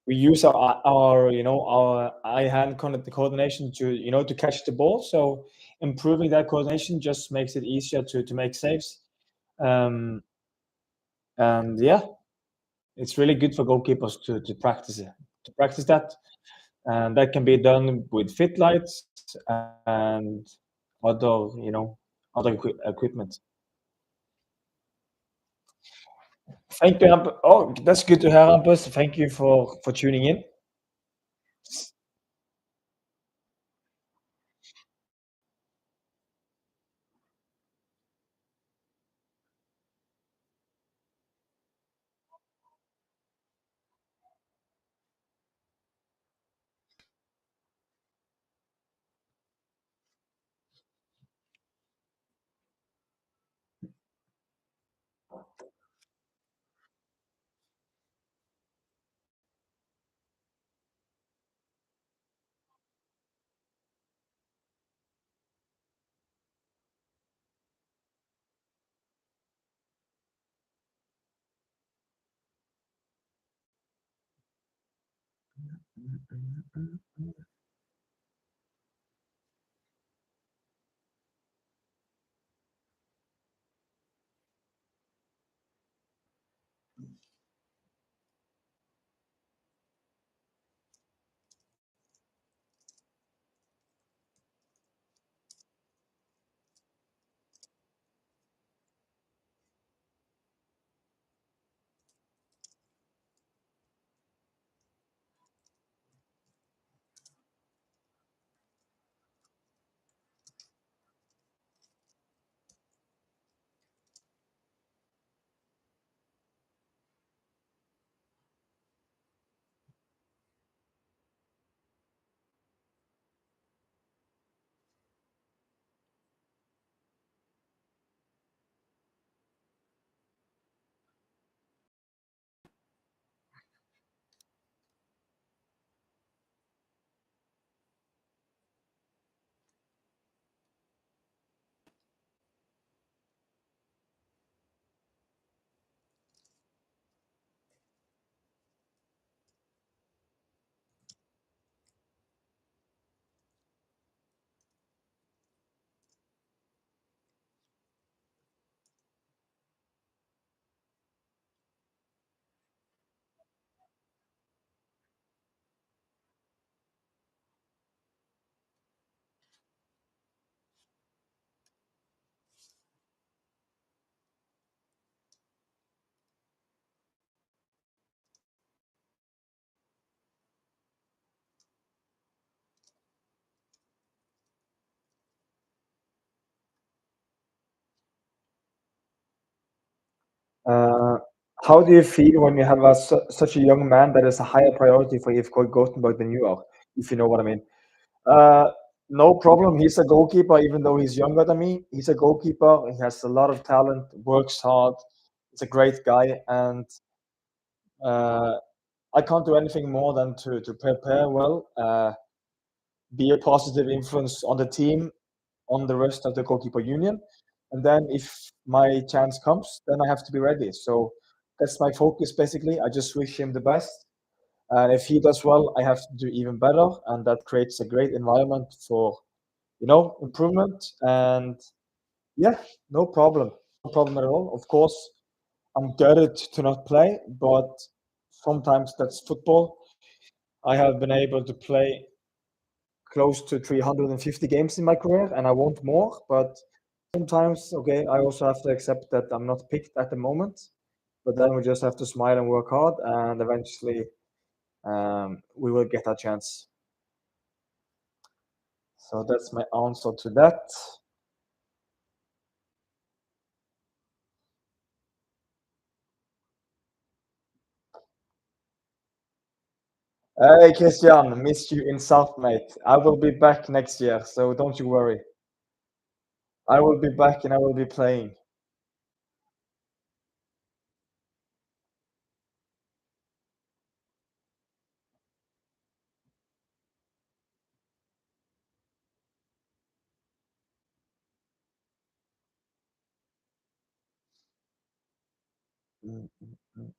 we use our eye-hand coordination to catch the ball. So improving that coordination just makes it easier to make saves. Um, and yeah, it's really good for goalkeepers to practice it, to practice that. And that can be done with fit lights and other, other equipment. Thank you, Hampus. Oh, that's good to hear, Hampus. Thank you for tuning in. Uh, how do you feel when you have such a young man that is a higher priority for IFK Gothenburg than you are, if you know what I mean? Uh, no problem. He's a goalkeeper, even though he's younger than me. He's a goalkeeper. He has a lot of talent, works hard. He's a great guy, and uh, I can't do anything more than to prepare well, be a positive influence on the team, on the rest of the goalkeeper union. And then if my chance comes, then I have to be ready. So that's my focus basically. I just wish him the best. And if he does well, I have to do even better. And that creates a great environment for, improvement. And yeah, no problem. No problem at all. Of course, I'm gutted to not play, but sometimes that's football. I have been able to play close to 350 games in my career, and I want more. But sometimes, okay, I also have to accept that I'm not picked at the moment. But then we just have to smile and work hard, and eventually we will get a chance. So that's my answer to that. Hey, Christian, missed you in South, mate. I will be back next year, so don't you worry. I will be back and I will be playing. mm, mm.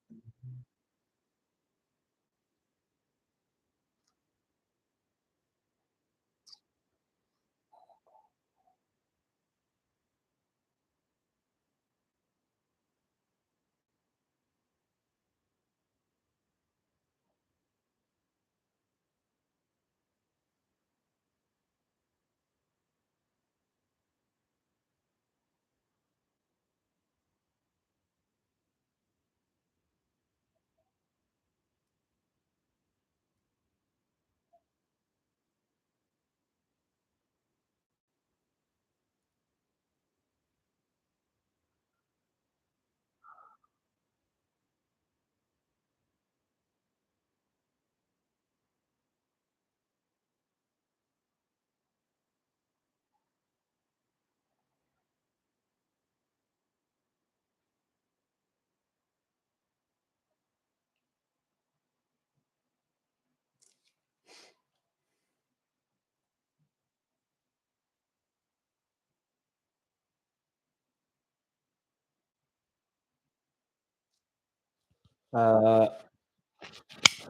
Uh,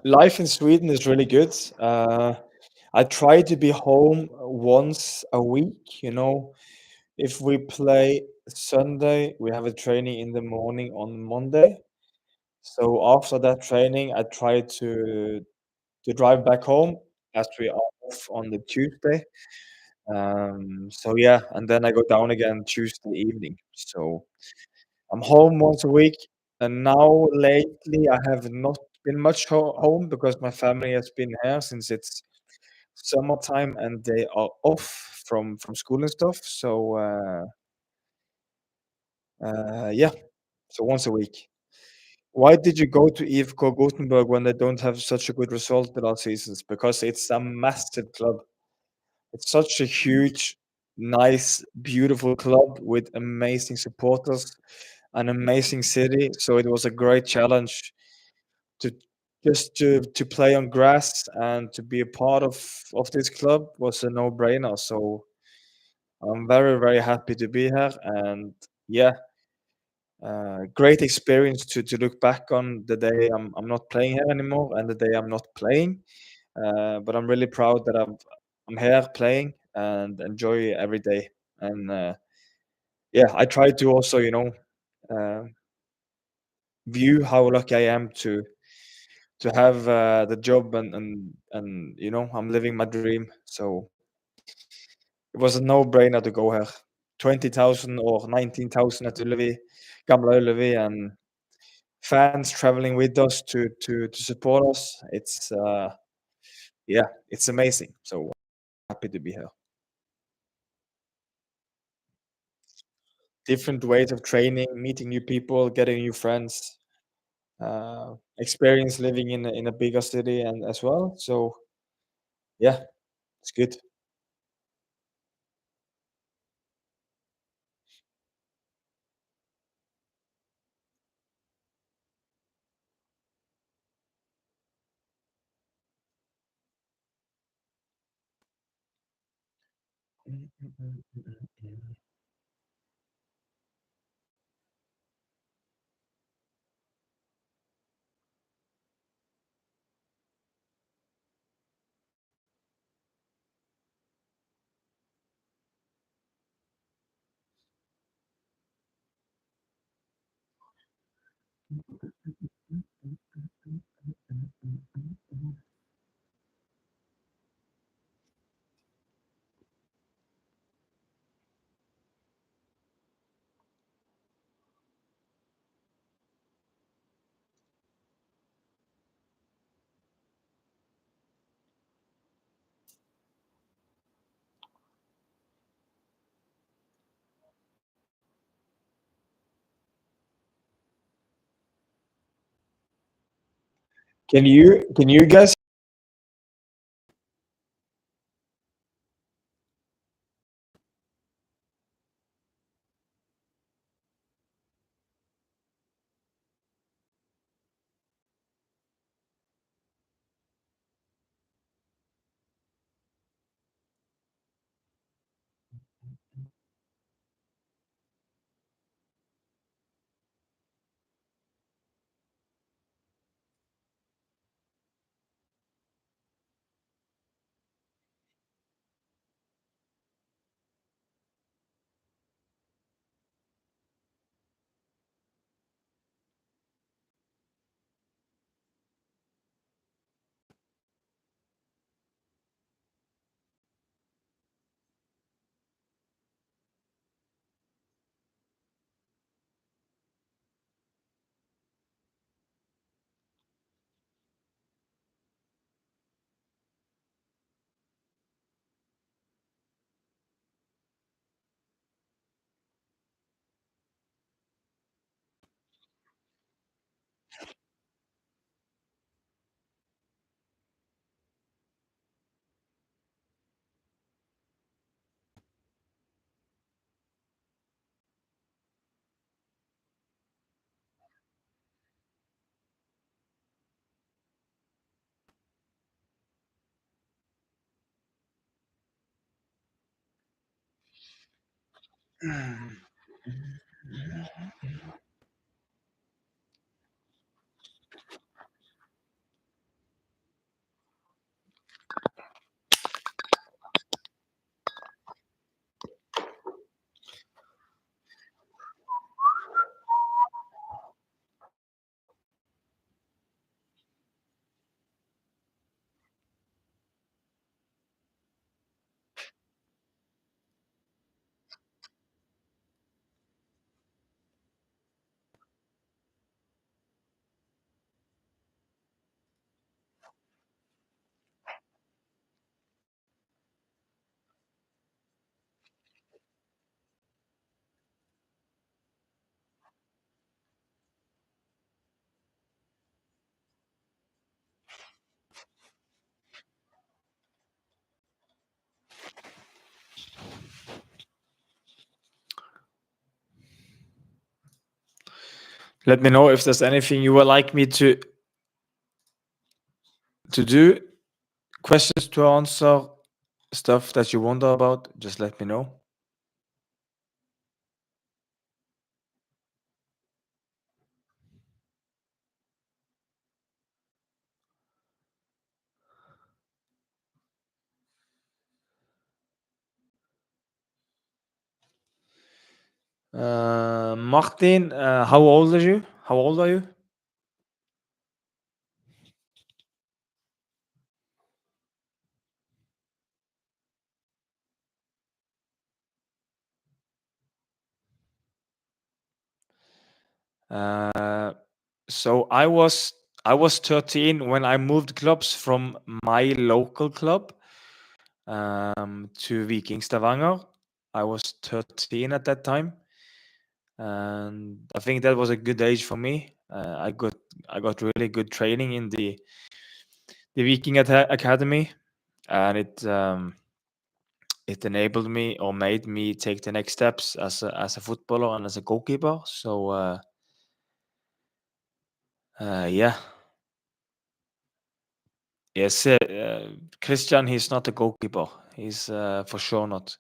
Life in Sweden is really good. I try to be home once a week. If we play Sunday, we have a training in the morning on Monday. So after that training, I try to drive back home as we are off on the Tuesday. So yeah, and then I go down again Tuesday evening. So I'm home once a week, and now lately I have not been much home because my family has been here since it's summertime and they are off from school and stuff. So yeah, so once a week. Why did you go to IFK Gothenburg when they don't have such a good result the last seasons? Because it's a massive club. It's such a huge, nice, beautiful club with amazing supporters, an amazing city. So it was a great challenge to to play on grass and to be a part of this club was a no-brainer. So I'm very, very happy to be here. And yeah, great experience to look back on the day I'm not playing here anymore and the day I'm not playing. But I'm really proud that I'm here playing and enjoy every day. And yeah, I try to also, uh, view how lucky I am to have the job and I'm living my dream. So it was a no-brainer to go here. 20,000 or 19,000 at Ullevi, Gamla Ullevi, and fans traveling with us to support us. It's yeah, it's amazing. So happy to be here. Different ways of training, meeting new people, getting new friends, experience living in a bigger city and as well. So yeah, it's good. Can you guys? Let me know if there's anything you would like me to do, questions to answer, stuff that you wonder about. Just let me know. Martin, how old are you? How old are you? Uh, so I was 13 when I moved clubs from my local club to Viking Stavanger. I was 13 at that time, and I think that was a good age for me. I got really good training in the Viking Academy, and it enabled me or made me take the next steps as a footballer and as a goalkeeper. So yeah, yes, Christian, he's not a goalkeeper. He's for sure not.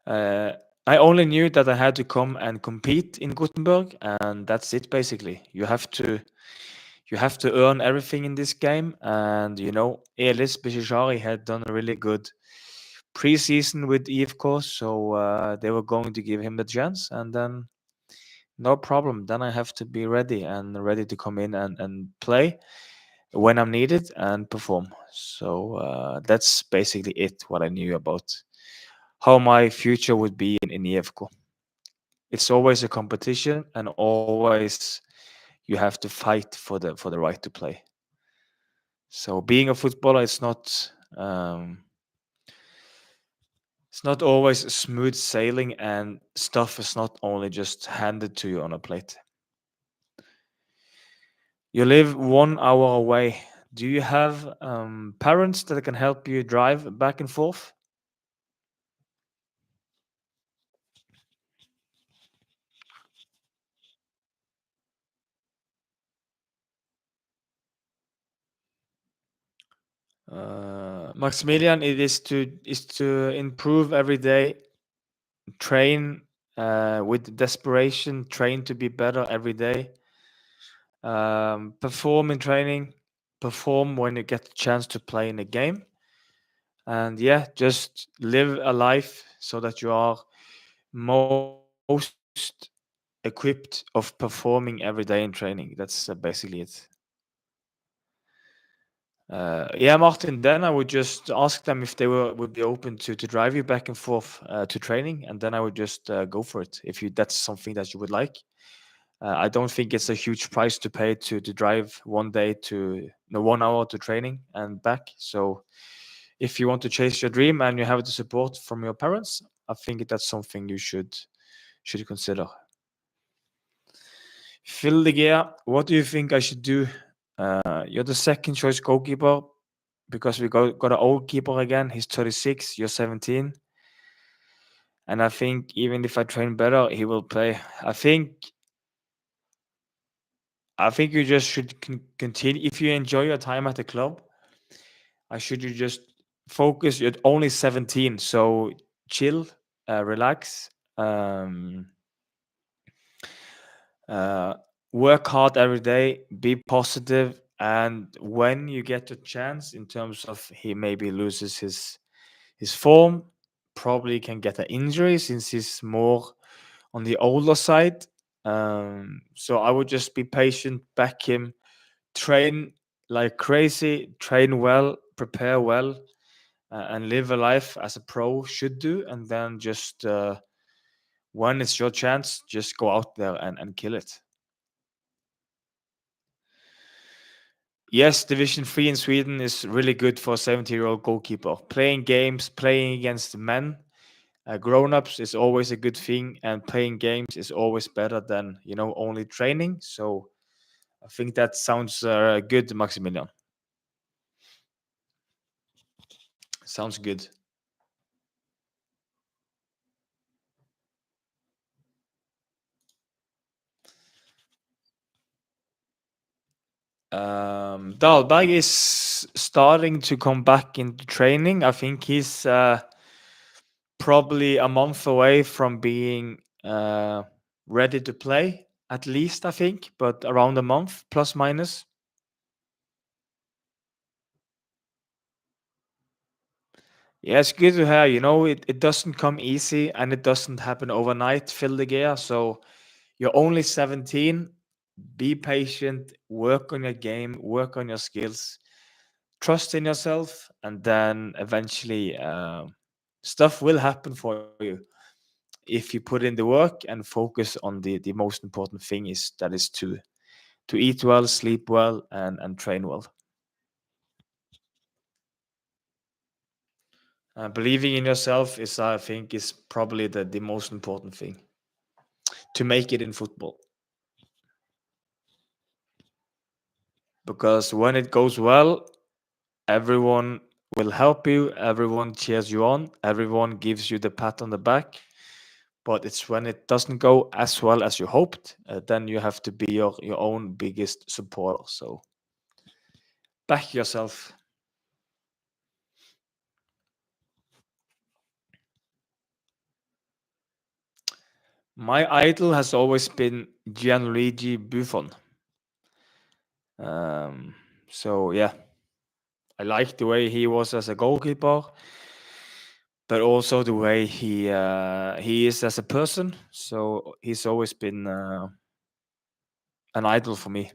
Uh, I only knew that I had to come and compete in Gothenburg, and that's it basically. You have to earn everything in this game, and Elis Bishishari had done a really good preseason with EFK, so they were going to give him the chance, and then no problem. Then I have to be ready to come in and play when I'm needed and perform. So that's basically it. What I knew about how my future would be in EFK. It's always a competition, and always you have to fight for the right to play. So being a footballer, it's not always smooth sailing, and stuff is not only just handed to you on a plate. You live 1 hour away. Do you have parents that can help you drive back and forth? Maximilian, it is to improve every day, train with desperation, train to be better every day, perform in training, perform when you get the chance to play in a game, and yeah, just live a life so that you are most equipped of performing every day in training. That's basically it. Yeah, Martin. Then I would just ask them if they would be open to drive you back and forth to training, and then I would just go for it if you that's something that you would like. I don't think it's a huge price to pay to drive one day to no 1 hour to training and back. So if you want to chase your dream and you have the support from your parents, I think that's something you should consider. Phil de Gea, what do you think I should do? You're the second choice goalkeeper because we got an old keeper again. He's 36, you're 17. And I think even if I train better, he will play. I think you just should continue. If you enjoy your time at the club, I should you just focus. You're only 17, so chill, relax, um, uh, work hard every day, be positive, and when you get a chance, in terms of he maybe loses his form, probably can get an injury since he's more on the older side. So I would just be patient, back him, train like crazy, train well, prepare well, and live a life as a pro should do. And then just when it's your chance, just go out there and kill it. Yes, Division 3 in Sweden is really good for a 70-year-old goalkeeper. Playing games, playing against men, grown-ups is always a good thing, and playing games is always better than, only training. So I think that sounds good, Maximilian. Sounds good. Dahlberg is starting to come back into training. I think he's probably a month away from being ready to play, at least, I think, but around a month, plus minus. Yeah, it's good to hear. It doesn't come easy and it doesn't happen overnight, fill the gear. So you're only 17. Be patient, work on your game, work on your skills, trust in yourself, and then eventually stuff will happen for you if you put in the work and focus on the most important thing is to eat well, sleep well, and train well. Believing in yourself is, I think, is probably the most important thing to make it in football. Because when it goes well, everyone will help you, everyone cheers you on, everyone gives you the pat on the back. But it's when it doesn't go as well as you hoped, then you have to be your own biggest supporter. So back yourself. My idol has always been Gianluigi Buffon. Um, so yeah, I like the way he was as a goalkeeper, but also the way he is as a person. So he's always been an idol for me.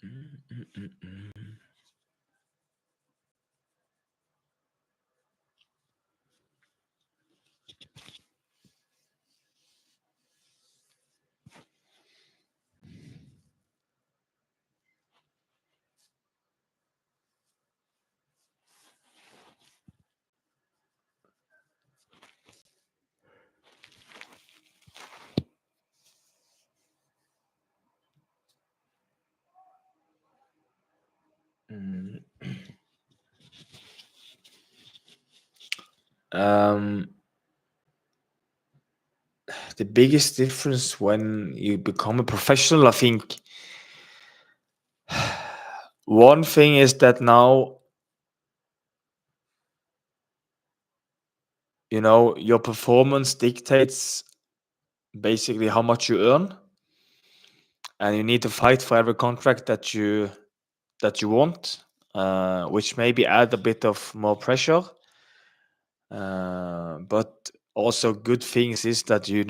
Mm, mm, mm, mm. Mm. Um, the biggest difference when you become a professional, I think, one thing is that now, your performance dictates basically how much you earn, and you need to fight for every contract that you want, which maybe add a bit of more pressure. But also good things is that you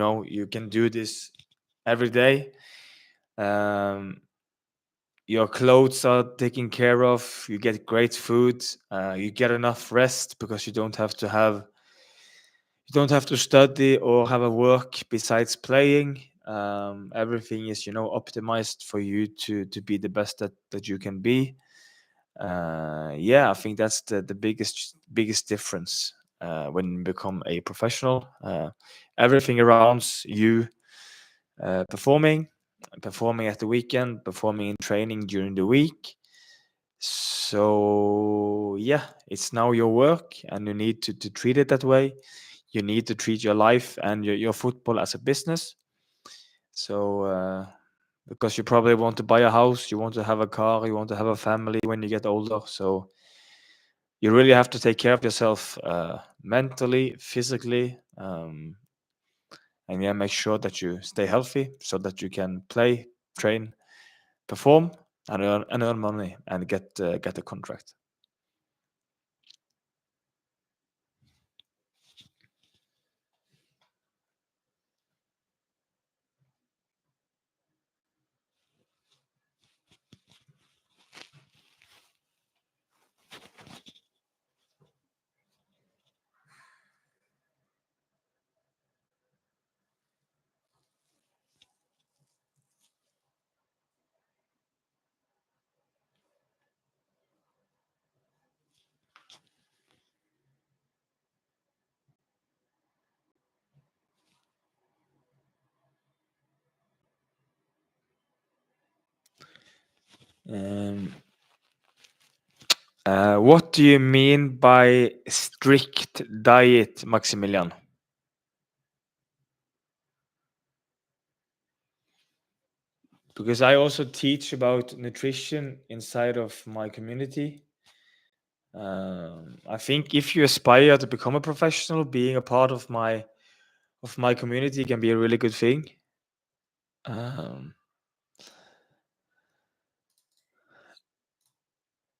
can do this every day. Um, your clothes are taken care of. You get great food. You get enough rest because you don't have to study or have a work besides playing. Everything is optimized for you to be the best that you can be. Yeah, I think that's the biggest difference when you become a professional. Everything around you, performing at the weekend, performing in training during the week. So yeah, it's now your work, and you need to treat it that way. You need to treat your life and your football as a business. So because you probably want to buy a house, you want to have a car, you want to have a family when you get older. So you really have to take care of yourself mentally, physically, and yeah, make sure that you stay healthy so that you can play, train, perform, and earn money and get a contract. Um, what do you mean by strict diet, Maximilian? Because I also teach about nutrition inside of my community. I think if you aspire to become a professional, being a part of my community can be a really good thing. Um,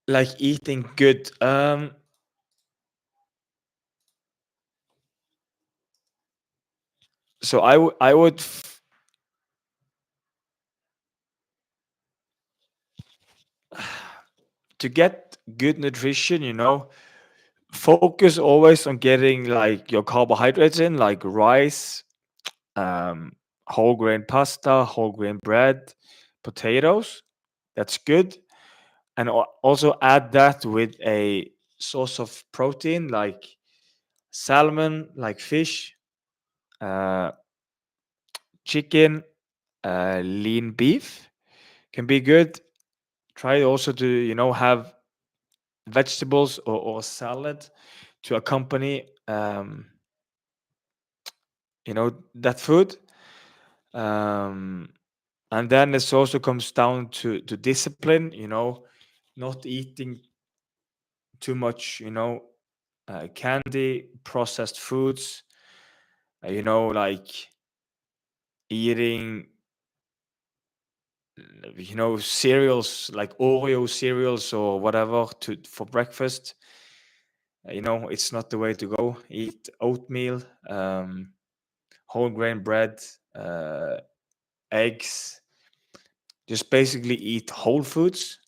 like eating good. So I would to get good nutrition, focus always on getting like your carbohydrates in, like rice, um, whole grain pasta, whole grain bread, potatoes. That's good. And also add that with a source of protein like salmon, like fish, uh, chicken, lean beef can be good. Try also to have vegetables or salad to accompany that food. um, and then this also comes down to discipline, not eating too much, candy, processed foods, like eating, cereals like Oreo cereals or whatever for breakfast. It's not the way to go. Eat oatmeal, whole grain bread, uh, eggs. Just basically eat whole foods,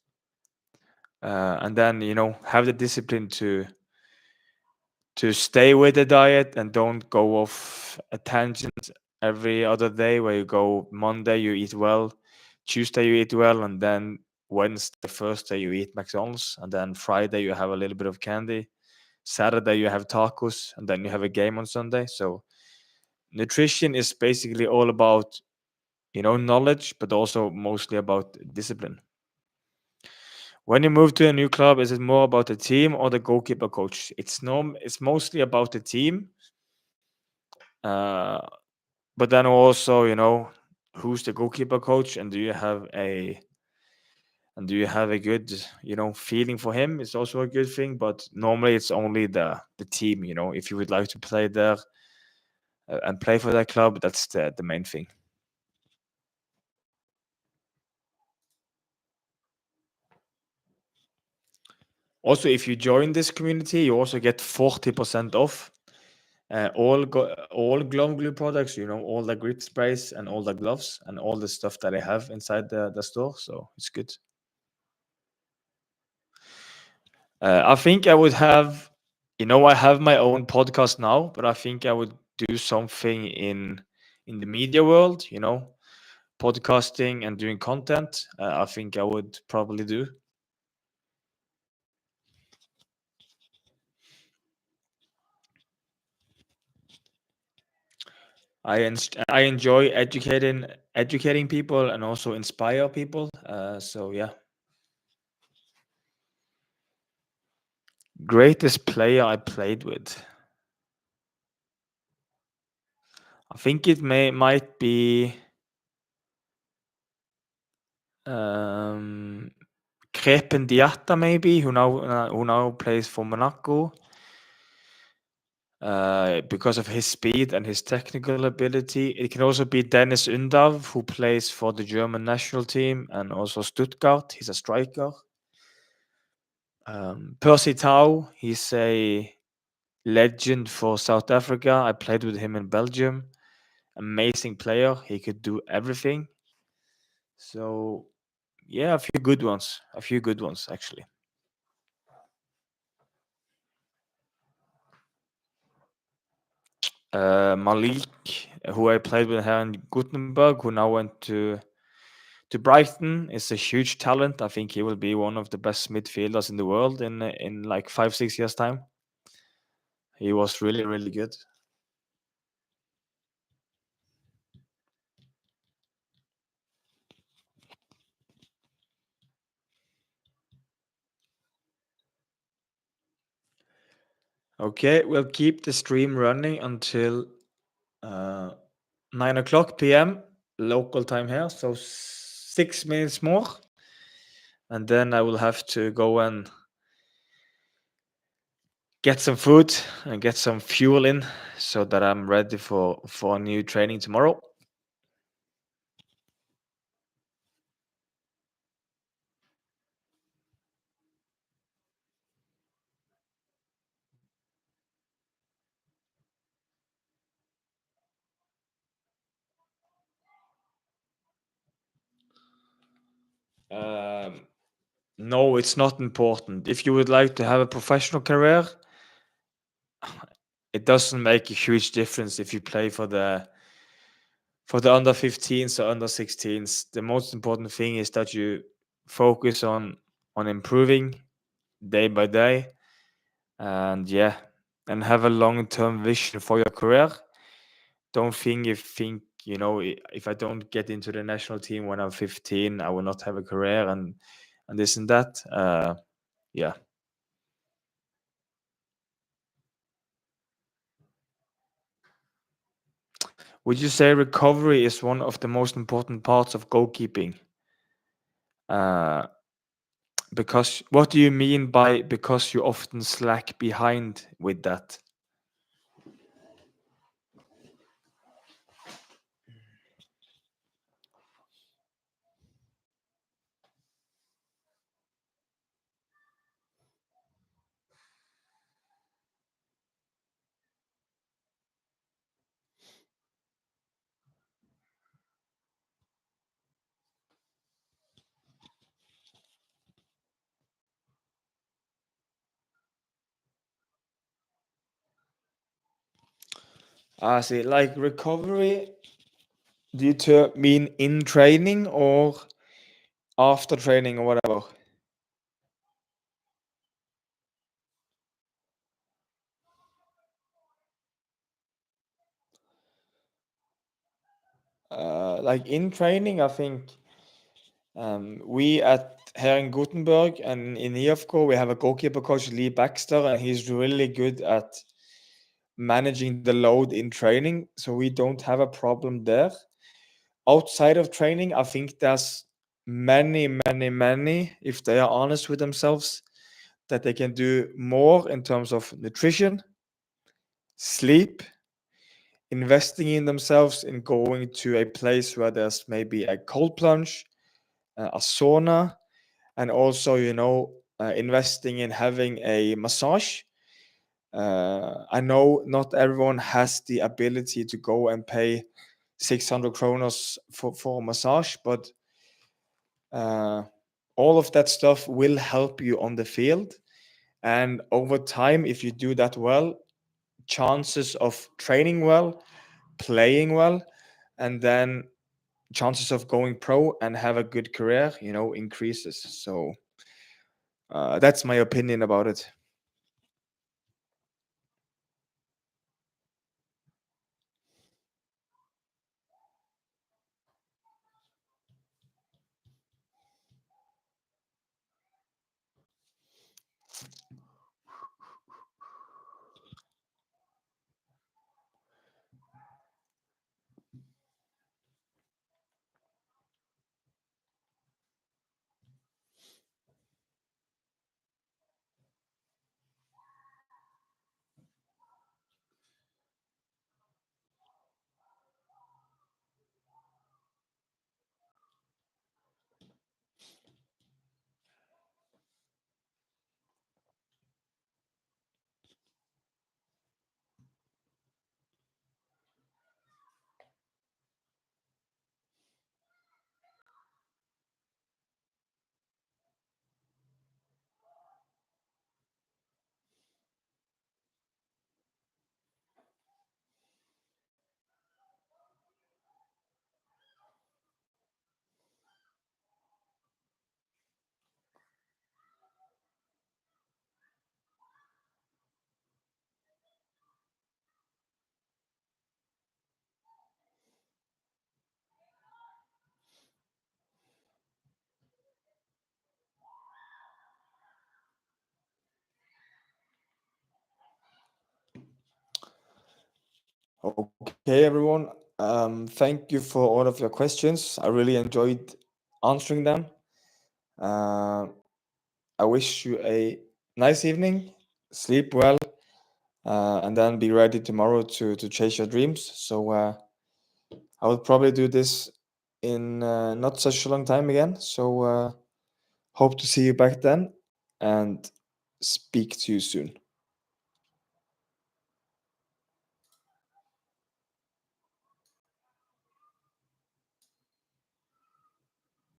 and then have the discipline to stay with the diet and don't go off a tangent every other day where you go Monday you eat well, Tuesday you eat well, and then Wednesday, Thursday you eat McDonald's, and then Friday you have a little bit of candy. Saturday you have tacos, and then you have a game on Sunday. So nutrition is basically all about knowledge, but also mostly about discipline. When you move to a new club, is it more about the team or the goalkeeper coach? It's mostly about the team, uh, but then also who's the goalkeeper coach, and do you have a good feeling for him? It's also a good thing, but normally it's only the team. If you would like to play there and play for that club, that's the main thing. Also, if you join this community, you also get 40% off all glove glue products, all the grip sprays and all the gloves and all the stuff that I have inside the store. So it's good. I think I would have, I have my own podcast now, but I think I would do something in the media world, podcasting and doing content. I think I would probably do. I enjoy educating people and also inspire people. So yeah, greatest player I played with. I think it might be um, Crepin Diatta maybe, who now plays for Monaco. Because of his speed and his technical ability. It can also be Dennis Undav, who plays for the German national team and also Stuttgart. He's a striker. Percy Tau, he's a legend for South Africa. I played with him in Belgium. Amazing player. He could do everything. So, yeah, a few good ones. A few good ones, actually. Malik, who I played with here in Gothenburg, who now went to Brighton, is a huge talent. I think he will be one of the best midfielders in the world in like 5-6 years time. He was really really good. Okay, we'll keep the stream running until uh, 9 o'clock p.m. local time here. So 6 minutes more, and then I will have to go and get some food and get some fuel in so that I'm ready for a new training tomorrow. Um, no, it's not important. If you would like to have a professional career, it doesn't make a huge difference if you play for the under 15s or under 16s. The most important thing is that you focus on improving day by day, and yeah, and have a long-term vision for your career. Don't think if I don't get into the national team when I'm 15, I will not have a career and this and that. Yeah. Would you say recovery is one of the most important parts of goalkeeping? Uh, because what do you mean by because you often slack behind with that? I see. Like recovery, do you mean in training or after training or whatever? Like in training, I think we at here in Gothenburg and in IFK, we have a goalkeeper coach, Lee Baxter, and he's really good at managing the load in training. So we don't have a problem there. Outside of training, I think there's many, if they are honest with themselves, that they can do more in terms of nutrition, sleep, investing in themselves, in going to a place where there's maybe a cold plunge, a sauna, and also, investing in having a massage. I know not everyone has the ability to go and pay 600 kronos for a massage, but uh, all of that stuff will help you on the field. And over time, if you do that well, chances of training well, playing well, and then chances of going pro and have a good career, increases. So that's my opinion about it. Okay, everyone. Thank you for all of your questions. I really enjoyed answering them. Uh, I wish you a nice evening. Sleep well, and then be ready tomorrow to chase your dreams. So I will probably do this in not such a long time again. So hope to see you back then, and speak to you soon.